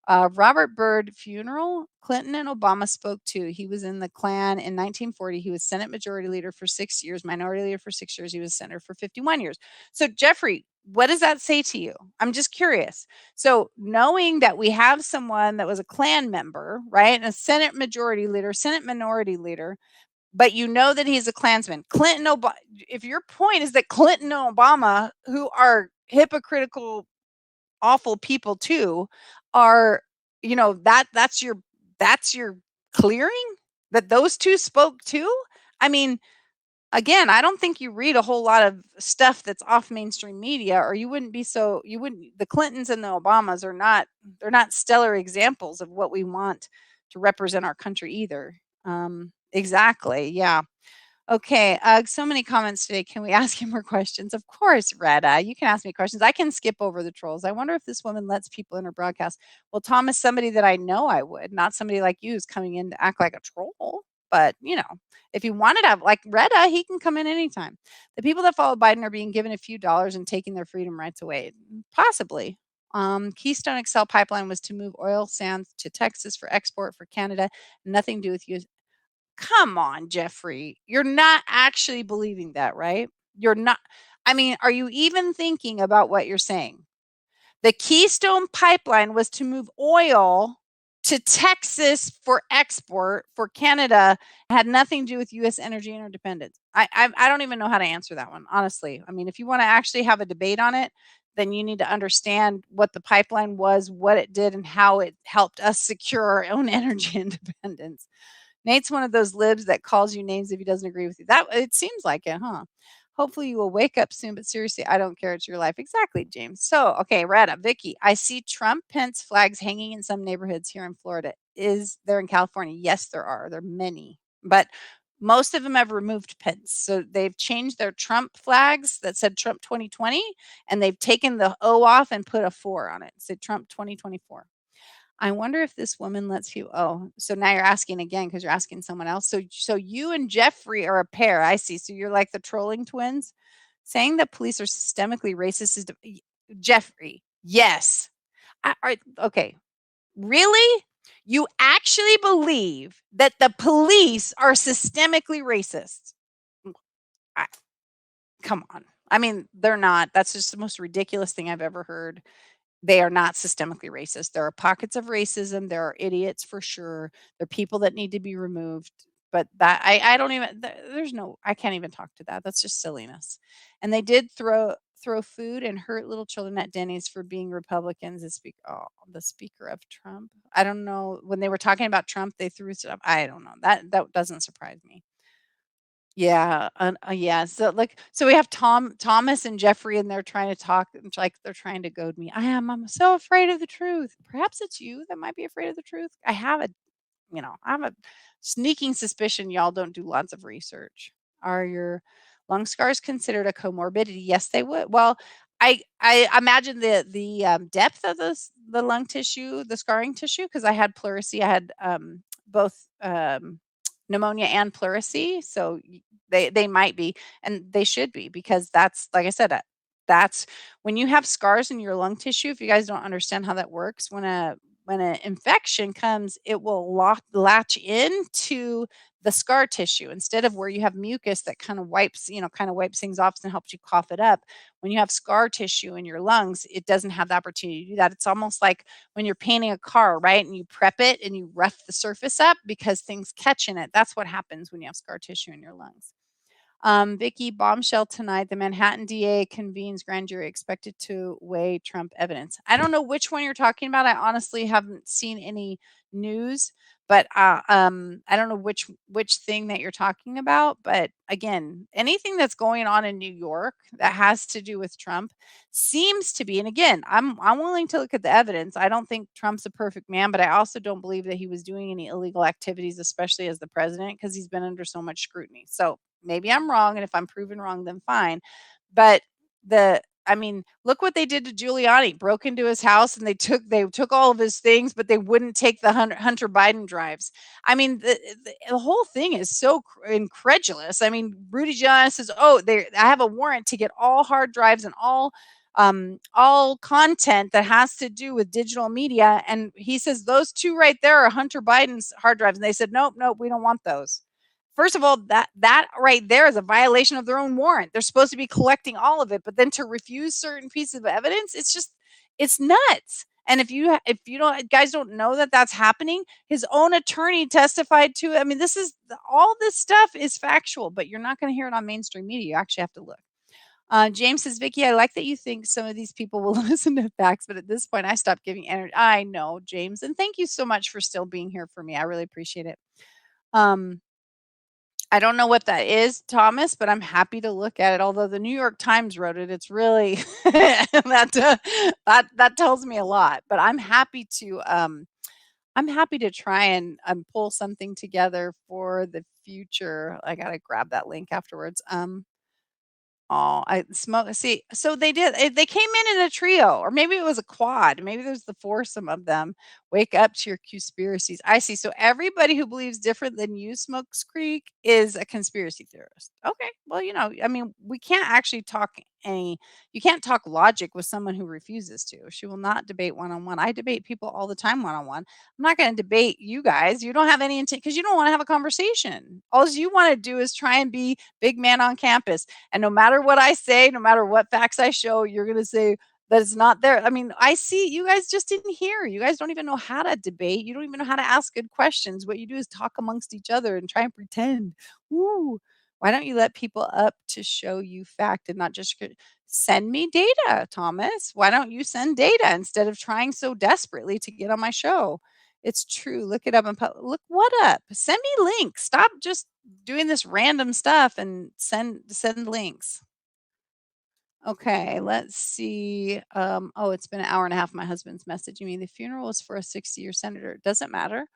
Robert Byrd funeral, Clinton and Obama spoke to. He was in the Klan in 1940. He was Senate Majority Leader for 6 years, Minority Leader for 6 years. He was Senator for 51 years. So, Jeffrey, what does that say to you? I'm just curious. So, knowing that we have someone that was a Klan member, right, and a Senate Majority Leader, Senate Minority Leader, but you know that he's a Klansman. Clinton, Obama. If your point is that Clinton and Obama, who are hypocritical awful people too, are that's your clearing that those two spoke too. I mean, again, I don't think you read a whole lot of stuff that's off mainstream media, or you wouldn't the Clintons and the Obamas are not, they're not stellar examples of what we want to represent our country either. Exactly, yeah. Okay, so many comments today. Can we ask you more questions? Of course, Retta. You can ask me questions. I can skip over the trolls. I wonder if this woman lets people in her broadcast. Well, Thomas, somebody that I know I would, not somebody like you who's coming in to act like a troll. But, if you wanted to have, like Retta, he can come in anytime. The people that follow Biden are being given a few dollars and taking their freedom rights away. Possibly. Keystone XL pipeline was to move oil sands to Texas for export for Canada. Nothing to do with you. Come on, Jeffrey. You're not actually believing that, right? You're not. I mean, are you even thinking about what you're saying? The Keystone pipeline was to move oil to Texas for export for Canada. It had nothing to do with U.S. energy interdependence. I don't even know how to answer that one, honestly. I mean, if you want to actually have a debate on it, then you need to understand what the pipeline was, what it did, and how it helped us secure our own energy independence. Nate's one of those libs that calls you names if he doesn't agree with you. That it seems like it, huh? Hopefully you will wake up soon, but seriously, I don't care. It's your life. Exactly, James. So, okay, Retta, Vicky, I see Trump Pence flags hanging in some neighborhoods here in Florida. Is there in California? Yes, there are. There are many, but most of them have removed Pence. So they've changed their Trump flags that said Trump 2020, and they've taken the O off and put a 4 on it. Said Trump 2024. I wonder if this woman lets you. Oh, so now you're asking again because you're asking someone else. So you and Jeffrey are a pair. I see. So you're like the trolling twins. Saying that police are systemically racist is Jeffrey. Yes. Okay. Really? You actually believe that the police are systemically racist? I, come on. I mean, they're not. That's just the most ridiculous thing I've ever heard. They are not systemically racist. There are pockets of racism. There are idiots for sure. There are people that need to be removed. But that I don't even there's no I can't even talk to that. That's just silliness. And they did throw food and hurt little children at Denny's for being Republicans. The speaker of Trump. I don't know. When they were talking about Trump, they threw stuff. I don't know. That doesn't surprise me. Yeah, yeah. So we have Thomas and Jeffrey, and they're trying to talk, it's like they're trying to goad me. I'm so afraid of the truth. Perhaps it's you that might be afraid of the truth. I have a sneaking suspicion y'all don't do lots of research. Are your lung scars considered a comorbidity? Yes, they would. Well, I imagine the depth of the lung tissue, the scarring tissue, because I had pleurisy. I had both pneumonia and pleurisy, so they might be, and they should be, because that's, like I said, That's when you have scars in your lung tissue. If you guys don't understand how that works, when an infection comes, it will latch into the scar tissue instead of where you have mucus that kind of wipes, kind of wipes things off and helps you cough it up. When you have scar tissue in your lungs, it doesn't have the opportunity to do that. It's almost like when you're painting a car, right? And you prep it and you rough the surface up because things catch in it. That's what happens when you have scar tissue in your lungs. Vicky, bombshell tonight. The Manhattan DA convenes grand jury expected to weigh Trump evidence. I don't know which one you're talking about. I honestly haven't seen any news, but I don't know which thing that you're talking about. But again, anything that's going on in New York that has to do with Trump seems to be. And again, I'm willing to look at the evidence. I don't think Trump's a perfect man, but I also don't believe that he was doing any illegal activities, especially as the president, because he's been under so much scrutiny. So maybe I'm wrong, and if I'm proven wrong, then fine. But I mean, look what they did to Giuliani. Broke into his house and they took all of his things, but they wouldn't take the Hunter Biden drives. I mean, the whole thing is so incredulous. I mean, Rudy Giuliani says, "Oh, I have a warrant to get all hard drives and all content that has to do with digital media." And he says those two right there are Hunter Biden's hard drives, and they said, "Nope, nope, we don't want those." First of all, that right there is a violation of their own warrant. They're supposed to be collecting all of it, but then to refuse certain pieces of evidence, it's nuts. And if you don't guys don't know that that's happening, his own attorney testified to it. I mean, all this stuff is factual, but you're not going to hear it on mainstream media. You actually have to look. James says, Vicky, I like that you think some of these people will listen to facts, but at this point, I stopped giving energy. I know, James, and thank you so much for still being here for me. I really appreciate it. I don't know what that is, Thomas, but I'm happy to look at it. Although the New York Times wrote it, it's really that tells me a lot. But I'm happy to try and pull something together for the future. I gotta grab that link afterwards. Oh, I smoke. See, so they came in a trio, or maybe it was a quad. Maybe there's the foursome of them. Wake up to your conspiracies. I see. So everybody who believes different than you, Smokes Creek, is a conspiracy theorist. Okay. Well, I mean, we can't actually you can't talk logic with someone who refuses to. She will not debate one on one. I debate people all the time one on one. I'm not going to debate you guys. You don't have any intent because you don't want to have a conversation. All you want to do is try and be big man on campus. And no matter what I say, no matter what facts I show, you're going to say that it's not there. I mean, I see you guys just didn't hear. You guys don't even know how to debate. You don't even know how to ask good questions. What you do is talk amongst each other and try and pretend. Woo. Why don't you let people up to show you fact and not just send me data, Thomas? Why don't you send data instead of trying so desperately to get on my show? It's true. Look it up and look what up. Send me links. Stop just doing this random stuff and send links. Okay, let's see. Oh, it's been an hour and a half. My husband's messaging me. The funeral is for a 60-year senator. It doesn't matter.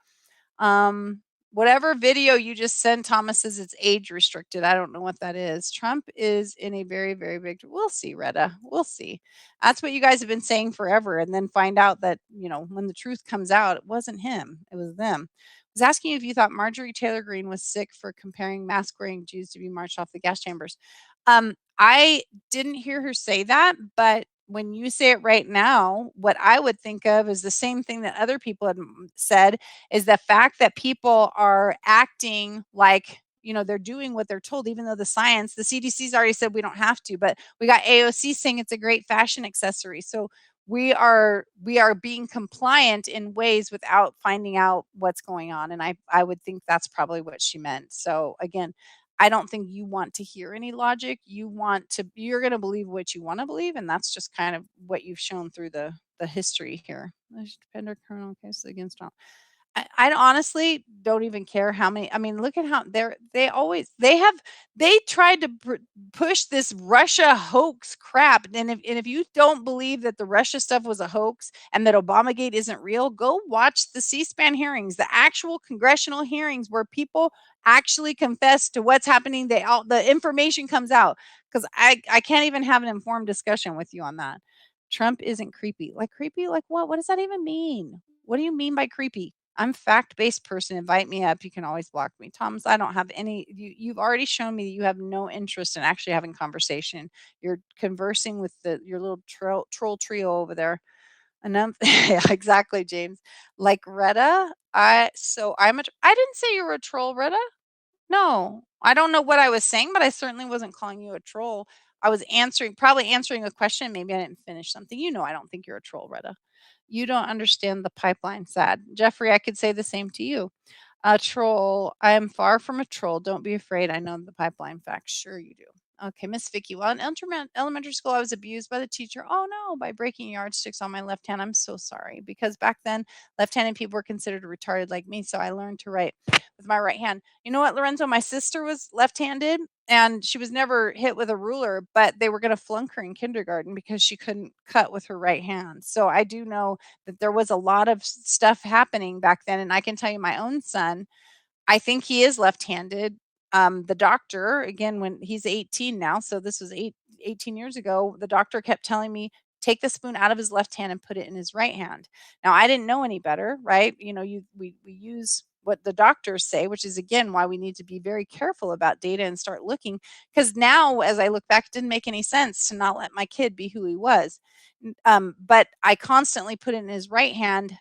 Whatever video you just sent, Thomas says it's age restricted. I don't know what that is. Trump is in a very, very big. We'll see, Retta. We'll see. That's what you guys have been saying forever, and then find out that when the truth comes out, it wasn't him. It was them. I was asking you if you thought Marjorie Taylor Greene was sick for comparing mask-wearing Jews to be marched off the gas chambers. I didn't hear her say that, but when you say it right now, what I would think of is the same thing that other people had said, is the fact that people are acting like, they're doing what they're told, even though the CDC's already said we don't have to, but we got AOC saying it's a great fashion accessory. So we are being compliant in ways without finding out what's going on. And I would think that's probably what she meant. So again, I don't think you want to hear any logic. You're going to believe what you want to believe. And that's just kind of what you've shown through the history here. Defender criminal case against Trump. I honestly don't even care how many. I mean, look at how they tried to push this Russia hoax crap. And if you don't believe that the Russia stuff was a hoax and that Obamagate isn't real, go watch the C-SPAN hearings, the actual congressional hearings where people actually confess to what's happening. The information comes out, because I can't even have an informed discussion with you on that. Trump isn't creepy. Like creepy? Like what? What does that even mean? What do you mean by creepy? I'm fact-based person. Invite me up. You can always block me. Thomas, I don't have any you've already shown me that you have no interest in actually having conversation. You're conversing with your little troll trio over there. Enough yeah, exactly, James. Like Retta, I didn't say you were a troll, Retta. No, I don't know what I was saying, but I certainly wasn't calling you a troll. I was probably answering a question. Maybe I didn't finish something. I don't think you're a troll, Retta. You don't understand the pipeline, sad. Jeffrey, I could say the same to you. A troll. I am far from a troll. Don't be afraid. I know the pipeline facts. Sure you do. Okay, Miss Vicky. Well, in elementary school, I was abused by the teacher. Oh no, by breaking yardsticks on my left hand. I'm so sorry because back then, left-handed people were considered retarded like me. So I learned to write with my right hand. You know what, Lorenzo? My sister was left-handed and she was never hit with a ruler, but they were going to flunk her in kindergarten because she couldn't cut with her right hand. So I do know that there was a lot of stuff happening back then. And I can tell you my own son, I think he is left-handed. The doctor, again, when he's 18 now, so this was 18 years ago, the doctor kept telling me, take the spoon out of his left hand and put it in his right hand. Now, I didn't know any better, right? We use what the doctors say, which is again why we need to be very careful about data and start looking. Because now, as I look back, it didn't make any sense to not let my kid be who he was. But I constantly put it in his right hand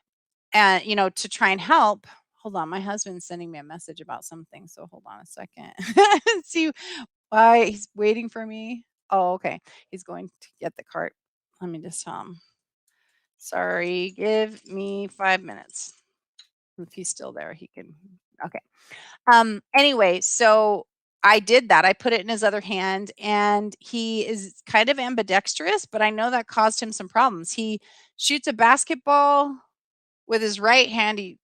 and to try and help. Hold on, my husband's sending me a message about something, so hold on a second. See why he's waiting for me. Oh, okay. He's going to get the cart. Let me just sorry, give me 5 minutes. If he's still there, he can. Okay. Anyway, so I did that. I put it in his other hand, and he is kind of ambidextrous, but I know that caused him some problems. He shoots a basketball with his right hand. He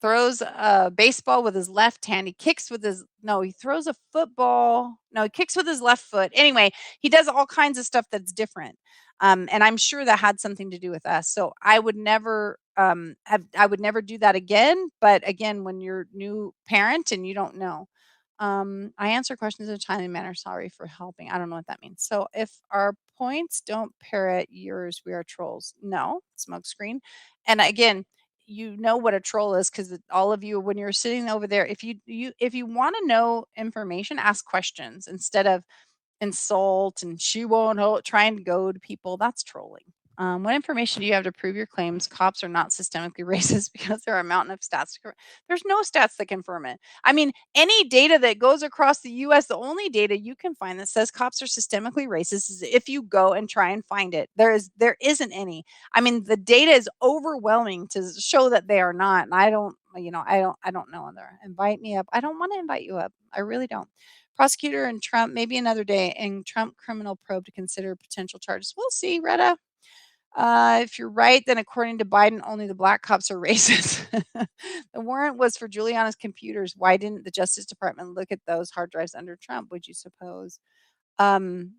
throws a baseball with his left hand. He kicks with his no, he throws a football. No, he kicks with his left foot. Anyway, he does all kinds of stuff that's different. And I'm sure that had something to do with us. So I would never I would never do that again. But again, when you're new parent and you don't know. I answer questions in a timely manner. Sorry for helping. I don't know what that means. So if our points don't parrot yours, we are trolls. No, smoke screen. And again, you know what a troll is because all of you, when you're sitting over there, if you want to know information, ask questions instead of insult and she won't trying to goad people. That's trolling. What information do you have to prove your claims cops are not systemically racist because there are a mountain of stats? There's no stats that confirm it. I mean, any data that goes across the US, the only data you can find that says cops are systemically racist is if you go and try and find it. There isn't any. I mean, the data is overwhelming to show that they are not. And I don't know. Invite me up. I don't want to invite you up. I really don't. Prosecutor and Trump, maybe another day, and Trump criminal probe to consider potential charges. We'll see, Retta. If you're right, then according to Biden, only the black cops are racist. The warrant was for Giuliani's computers. Why didn't the Justice Department look at those hard drives under Trump, would you suppose? Um,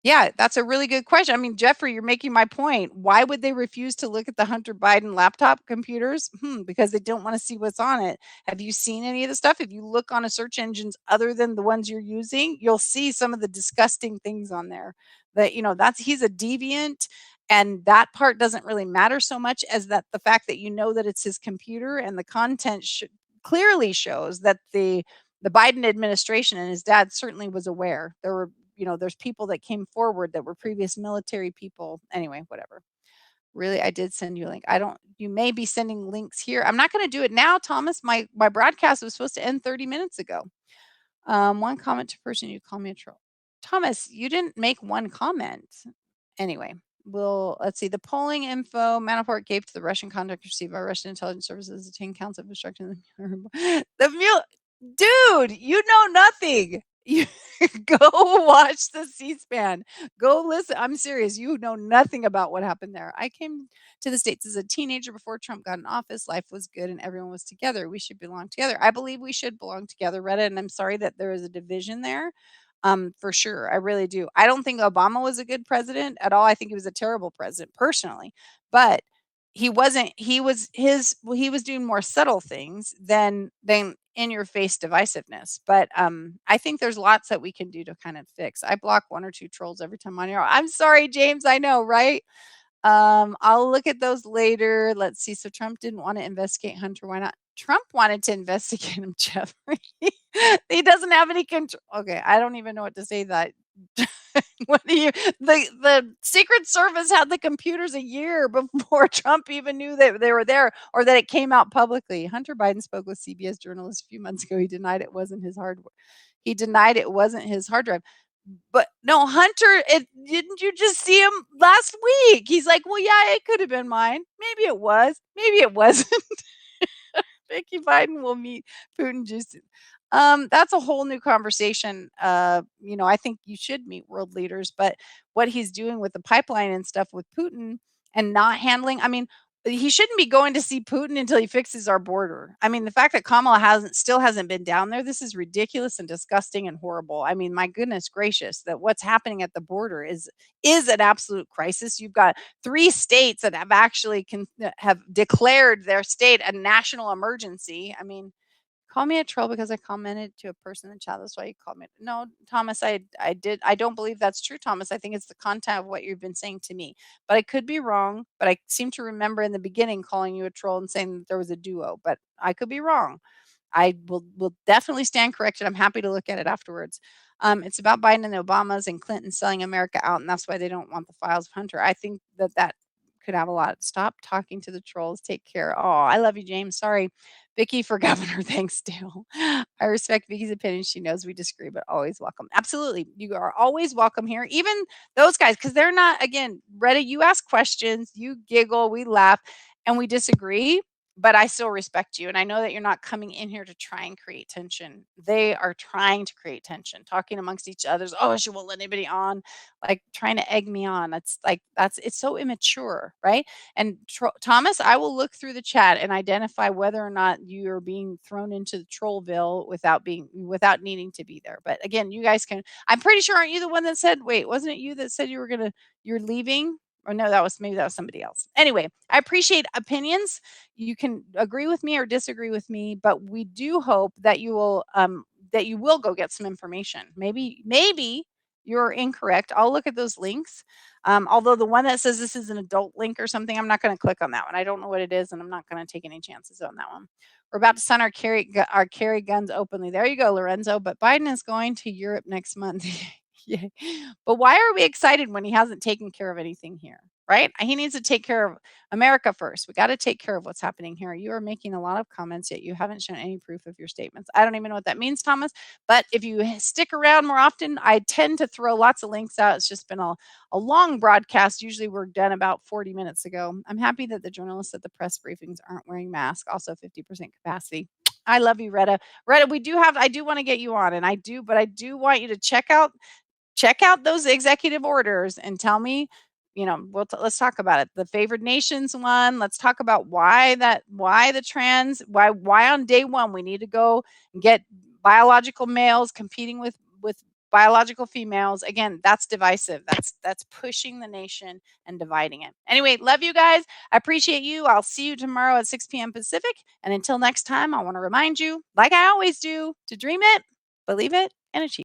yeah, that's a really good question. I mean, Jeffrey, you're making my point. Why would they refuse to look at the Hunter Biden laptop computers? Because they don't want to see what's on it. Have you seen any of the stuff? If you look on a search engines other than the ones you're using, you'll see some of the disgusting things on there. That he's a deviant, and that part doesn't really matter so much as that the fact that that it's his computer and the content clearly shows that the Biden administration and his dad certainly was aware. There were there's people that came forward that were previous military people. Anyway, whatever. Really, I did send you a link. You may be sending links here. I'm not going to do it now, Thomas. My broadcast was supposed to end 30 minutes ago. One comment to person, you call me a troll. Thomas, you didn't make one comment. Anyway, let's see. The polling info Manafort gave to the Russian conduct received by Russian intelligence services 10 counts of obstruction. The mule, dude, you know nothing. You go watch the C-SPAN. Go listen. I'm serious. You know nothing about what happened there. I came to the States as a teenager before Trump got in office. Life was good and everyone was together. We should belong together. I believe we should belong together, Retta, and I'm sorry that there is a division there. For sure. I really do. I don't think Obama was a good president at all. I think he was a terrible president personally. But he wasn't he was doing more subtle things than in your face divisiveness. But I think there's lots that we can do to kind of fix. I block one or two trolls every time on here. I'm sorry, James, I know, right? I'll look at those later. Let's see. So Trump didn't want to investigate Hunter. Why not? Trump wanted to investigate him, Jeffrey. He doesn't have any control. Okay, I don't even know what to say that. What do you the Secret Service had the computers a year before Trump even knew that they were there or that it came out publicly. Hunter Biden spoke with CBS journalists a few months ago. He denied it wasn't his hardware. He denied it wasn't his hard drive. But no, Hunter, didn't you just see him last week? He's like, well, yeah, it could have been mine. Maybe it was. Maybe it wasn't. Vicky Biden will meet Putin just that's a whole new conversation. I think you should meet world leaders, but what he's doing with the pipeline and stuff with Putin and not handling, I mean, he shouldn't be going to see Putin until he fixes our border. I mean, the fact that Kamala still hasn't been down there, this is ridiculous and disgusting and horrible. I mean, my goodness gracious, that what's happening at the border is an absolute crisis. You've got 3 states that have actually have declared their state a national emergency. I mean, call me a troll because I commented to a person in the chat. That's why you called me. No, Thomas, I don't believe that's true, Thomas. I think it's the content of what you've been saying to me. But I could be wrong. But I seem to remember in the beginning calling you a troll and saying that there was a duo. But I could be wrong. I will definitely stand corrected. I'm happy to look at it afterwards. It's about Biden and the Obamas and Clinton selling America out, and that's why they don't want the files of Hunter. I think that could have a lot. Stop talking to the trolls. Take care. Oh, I love you, James. Sorry. Vicky for governor. Thanks, Dale. I respect Vicky's opinion. She knows we disagree, but always welcome. Absolutely. You are always welcome here. Even those guys, because they're not, again, Reddit, you ask questions, you giggle, we laugh, and we disagree. But I still respect you. And I know that you're not coming in here to try and create tension. They are trying to create tension, talking amongst each other. Oh, she won't let anybody on, like trying to egg me on. It's so immature, right? And Thomas, I will look through the chat and identify whether or not you are being thrown into the Trollville without needing to be there. But again, you guys can. I'm pretty sure, aren't you the one that said? Wait, wasn't it you that said you're leaving? Or no, maybe that was somebody else. Anyway, I appreciate opinions. You can agree with me or disagree with me, but we do hope that you will go get some information. Maybe you're incorrect. I'll look at those links. Although the one that says this is an adult link or something, I'm not going to click on that one. I don't know what it is, and I'm not going to take any chances on that one. We're about to sign our carry guns openly. There you go, Lorenzo. But Biden is going to Europe next month. Yeah. But why are we excited when he hasn't taken care of anything here? Right? He needs to take care of America first. We got to take care of what's happening here. You are making a lot of comments, yet you haven't shown any proof of your statements. I don't even know what that means, Thomas. But if you stick around more often, I tend to throw lots of links out. It's just been a long broadcast. Usually we're done about 40 minutes ago. I'm happy that the journalists at the press briefings aren't wearing masks. Also 50% capacity. I love you, Retta. Retta, I do want to get you on, and I do want you to check out those executive orders and tell me, let's talk about it. The favored nations one, let's talk about why on day one we need to go and get biological males competing with biological females. Again, that's divisive. That's pushing the nation and dividing it. Anyway, love you guys. I appreciate you. I'll see you tomorrow at 6 p.m. Pacific. And until next time, I want to remind you, like I always do, to dream it, believe it, and achieve it.